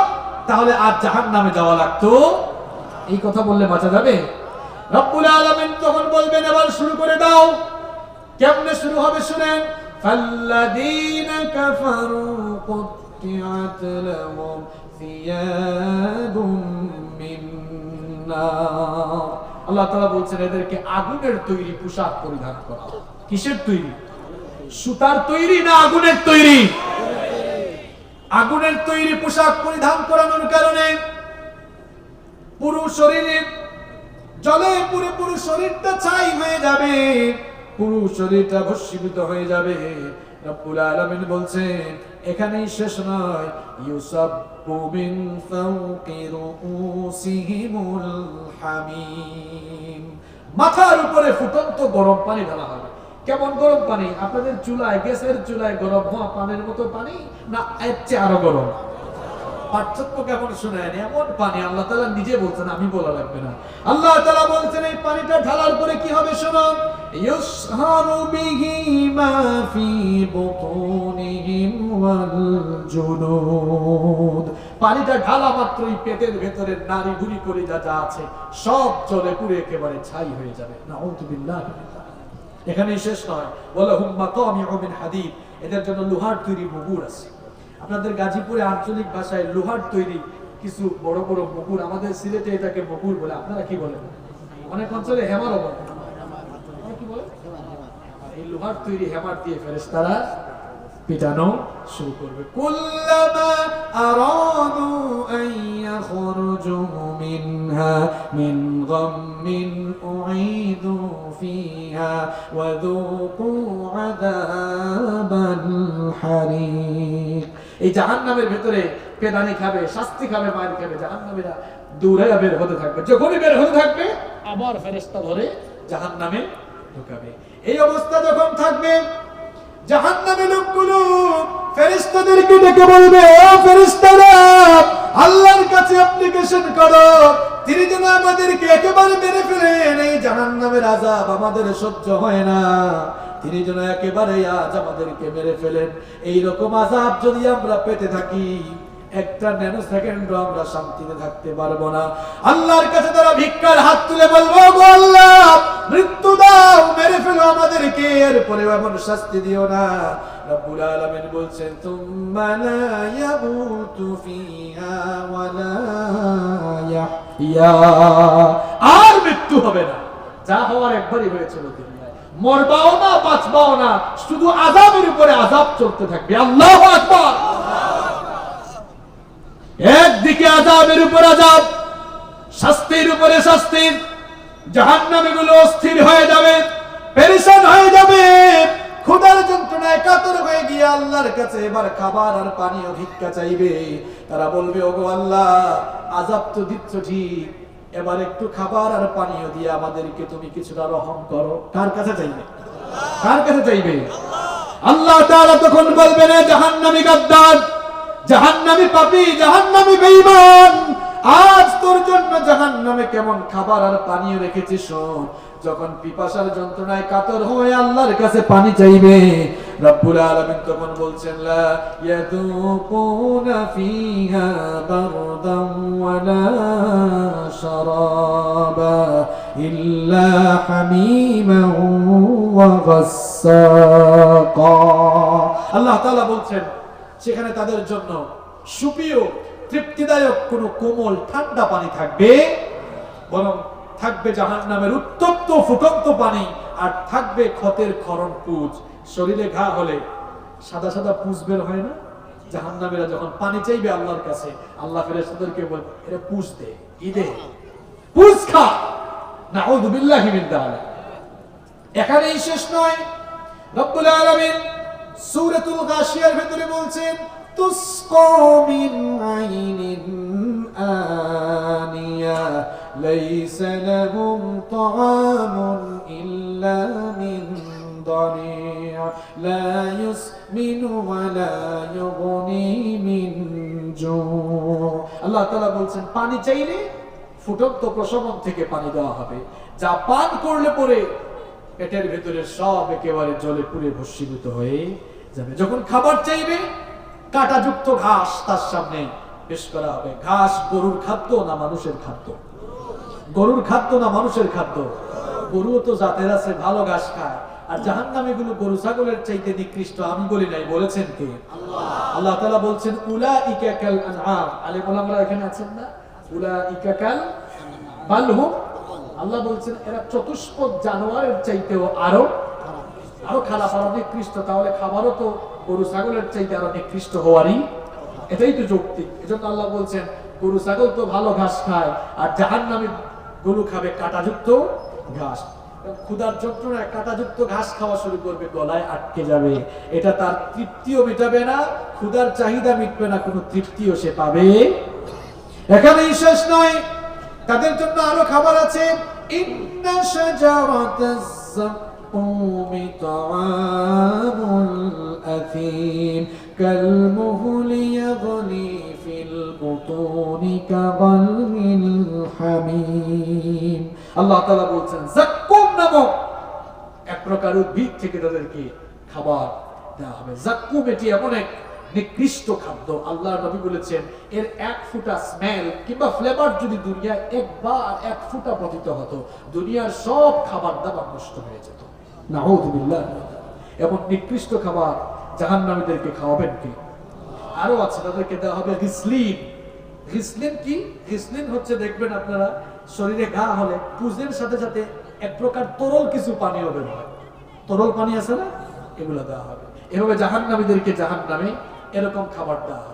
তাহলে আজ জাহান্নামে যাওয়া লাগতো। এই কথা বললে বাঁচা যাবে? রব্বুল আলামিন তখন বলবেন এবার শুরু করে দাও। কেমনে শুরু হবে শুনেন, ফাল্লাযীনা কাফারু কুত্তিআত লাহুম সিয়াবুম মিন নার। আল্লাহ তাআলা বলছেন এদেরকে আগুনের তৈরি পোশাক পরিধান করা। কিসের তৈরি? সুতার তৈরি না আগুনের তৈরি? আগুনের তৈরি পোশাক পরিধান করানোর কারণে পুরো শরীরে জলে পুরো শরীরটা ছাই হয়ে যাবে, পুরো শরীরটা ভস্মীভূত হয়ে যাবে। রব্বুল আলামিন বলছেন এখানেই শেষ নয়, ইউসাব্বু মিন ফাওকি রুউসিহিমুল হামিম। মাথার উপরে ফুটন্ত গরম পানি ঢালা হবে। কেমন গরম পানি? আপনাদের চুলায়, গ্যাসের চুলায় গরম হওয়া পানির মতো পানি, না এর চেয়ে আরো গরম? পার্থক্য কেমন শুনেন? এমন পানি আল্লাহ তাআলা নিজে বলছেন, আমি বলা লাগবে না। আল্লাহ তাআলা বলছেন এই পানিটা ঢালার পরে কি হবে শোনো, ইউসহারু বিহি মা ফি বুতুনিহিম ওয়াল জুনুদ। পানিটা ঢালা মাত্রই পেটের ভেতরে নাড়ি ভুড়ি করে যা আছে সব জ্বলে পুড়ে একেবারে ছাই হয়ে যাবে। নাউযুবিল্লাহ। এখানেই শেষ নয়, ওয়ালাহুম মাকামিউ মিন হাদিদ। এদের জন্য লোহার তৈরি মুগুর আছে। আপনাদের গাজীপুরে আঞ্চলিক ভাষায় লোহার তৈরি কিছু বড় বড় মুকুর, আমাদের সিলেটে এটাকে মুকুর বলে, আপনারা কি বলেন? অনেক অঞ্চলে হেমারও বলে। কি বলে? এই লোহার তৈরি হেমার দিয়ে ফেরেশতারা পিটানো শুরু করবে। কুল্লামা আরাদু আন ইয়াখরুজু মিনহা মিন গাম্মিন উঈদু ফিহা ওয়া যুকু আযাবাল হারিক। এই জাহান্নামের ভিতরে পেদানি খাবে, শাস্তি খাবে, মার খাবে। জাহান্নামীরা দূরে বের হতে থাকবে, যখনই বের হতে থাকবে আবার ফেরেশতা ধরে জাহান্নামে ঢুকাবে। এই অবস্থা যখন থাকবে, জাহান্নামী লোকগুলো ফেরেশতাদেরকে ডেকে বলবে ও ফেরেশতারা, আল্লাহর কাছে অ্যাপ্লিকেশন করো, তিনি যেন আমাদেরকে একেবারে মেরে ফেলেন। এই জাহান্নামের আযাব আমাদের সহ্য হয় না, তিনি যেন একেবারে আজ আমাদেরকে মেরে ফেলেন। এই রকম আযাব যদি আমরা পেতে থাকি একটা ন্যানো সেকেন্ডও আমরা শান্তিতে থাকতে পারবো না। আল্লাহর কাছে তারা ভিক্ষার হাত তুলে বলবো গো আল্লাহ, মৃত্যু দাও, মেরে ফেলো আমাদেরকে, এরপরে এমন শাস্তি দিও না। রব্বুল আলামিন বলছেন তুম্মা লা ইয়ামুতু ফিহা ওয়া লা ইয়াহইয়া। আর মৃত্যু হবে না, যা হওয়ার একবারই হয়েছিল দুনিয়ায়। মরবাও না, বাঁচবাও না, শুধু আযাবের উপরে আযাব চলতে থাকবে। আল্লাহু আকবার। একদিকে আযাবের উপর আযাব, শাস্তির উপরে শাস্তি, জাহান্নামী গুলো অস্থির হয়ে যাবে, পেরেশান হয়ে যাবে, ক্ষুধার যন্ত্রণায় কাতর হয়ে গিয়ে আল্লাহর কাছে এবার খাবার আর পানীয় ভিক্ষা চাইবে। তারা বলবে, ওগো আল্লাহ, আযাব তো দিচ্ছ ঠিক, এবার একটু খাবার আর পানীয় দিয়ে আমাদেরকে তুমি কিছুটা রহম করো। কার কাছে চাইবে? কার কাছে চাইবে? আল্লাহ তাআলা তখন বলবেন, জাহান্নামী গাদ্দার, জাহান্নামী পাপী, জাহান্নামী বেঈমান, আজ তোর জন্য জাহান্নামে কেমন খাবার আর পানীয় রেখেছি শোন। যখন পিপাসার যন্ত্রণায় কাতর হয়ে আল্লাহর কাছে পানি চাইবে, রব্বুল আলামিন তখন বলছেন, লা ইয়াদুকুনা ফিহা বারদান ওয়ালা শারাবা ইল্লা হামিমান ওয়া গাসসাকা। আল্লাহ তাআলা বলছেন, সেখানে তাদের জন্য সুপ্রিয় তৃপ্তিদায়ক কোন কোমল ঠান্ডা পানি থাকবে, বরং থাকবে জাহান্নামের উত্তপ্ত ফুটন্ত পানি, আর থাকবে ক্ষতের ক্ষরণ পুঁজ। শরীরে ঘা হলে সাদা সাদা পুঁজ বের হয় না? জাহান্নামীরা যখন পানি চাইবে আল্লাহর কাছে, আল্লাহ ফেরেশতাদেরকে বলে, এরা পুঁজ দে, কি দে? পুঁজ খা। নাউযু বিল্লাহি মিন যালিক। এখানেই শেষ নয়, রব্বুল আলামিন সূরাতুল গাশিয়ার ভিতরে বলছেন, তুসকা মিন আইনিন আনিয়া লাইসা লাহুম তাআমুন ইল্লা মিন দানিয়া লা ইউসমিনু ওয়া লা ইউগনি মিন জু। আল্লাহ তাআলা বলছেন, পানি চাইলে ফুটন্ত প্রসবন থেকে পানি দেওয়া হবে, যা পান করলে পরে পেটের ভেতরে সব একেবারে জলে পুড়ে ভস্মীভূত হয়ে যাবে। যখন খাবার চাইবে, কাঁটাযুক্ত ঘাস তার সামনে পেশ করা হবে। ঘাস গরুর খাদ্য না মানুষের খাদ্য? গরুর খাদ্য না মানুষের খাদ্য? গরুও তো জাতের আছে, ভালো ঘাস খায়। আর জাহান্নামী গুলো গরু ছাগলের চাইতে নিকৃষ্ট। আমি বলি নাই, বলেছেন কে? আল্লাহ। আল্লাহ তাআলা বলছেন, উলাইকা কাল আনআম। আলেম ওলামারা এখানে আছেন না? উলাইকা কাল বাল হুম। আল্লাহ বলছেন, এরা চতুষ্পদ জানোয়ারের চাইতেও আরো খারাপ, আরো নিকৃষ্ট। তাহলে খাবারও তো গরু ছাগলের চাইতে আরো নিকৃষ্ট হওয়ারই, এটাই তো যৌক্তিক। এজন্য আল্লাহ বলছেন, গরু ছাগল তো ভালো ঘাস খায়, আর জাহান্নামী গরু খাবে কাঁটাযুক্ত ঘাস। ক্ষুধার যন্ত্রণায় কাঁটাযুক্ত ঘাস খাওয়া শুরু করবে, গলায় আটকে যাবে। এটা তার তৃপ্তিও মেটাবে না, ক্ষুধার চাহিদা মিটবে না, কোনো তৃপ্তিও সে পাবে। এখানেই শেষ নয়, তাদের জন্য আরো খাবার আছে। ইন্না শাজারাতাজ যাকুমি তাআমুল আথীম কালমুহলি ইয়াগলি ফিল বুতুনি কাগালমিল হামীম। আল্লাহ তাআলা বলছেন, যাক্কুম নামক এক প্রকার উদ্ভিদ থেকে তাদেরকে খাবার দেওয়া হবে। যাক্কুম এটি এমন এক নিকৃষ্ট খাদ্য, আল্লাহ নবী বলেছেন, এর এক ফুটা স্মেল কিংবা ফ্লেভার যদি দুনিয়ায় একবার এক ফুটা পতিত হতো, দুনিয়ার সব খাবার দাবার নষ্ট হয়ে যেত। নাউযু বিল্লাহ। এমন নিকৃষ্ট খাবার জাহান্নামীদেরকে খাওয়াবেন কে? আরো আছে, তাদেরকে দেওয়া হবে গিসলিন। গিসলিন কি? গিসলিন হচ্ছে, দেখবেন আপনারা, শরীরে ঘা হলে পুঁজের সাথে সাথে এক প্রকার তরল কিছু পানীয় বের হয়, তরল পানি আছে না, এগুলো দেওয়া হবে। এভাবে জাহান্নামীদেরকে জাহান্নামে এরকম খাবার দেওয়া হবে।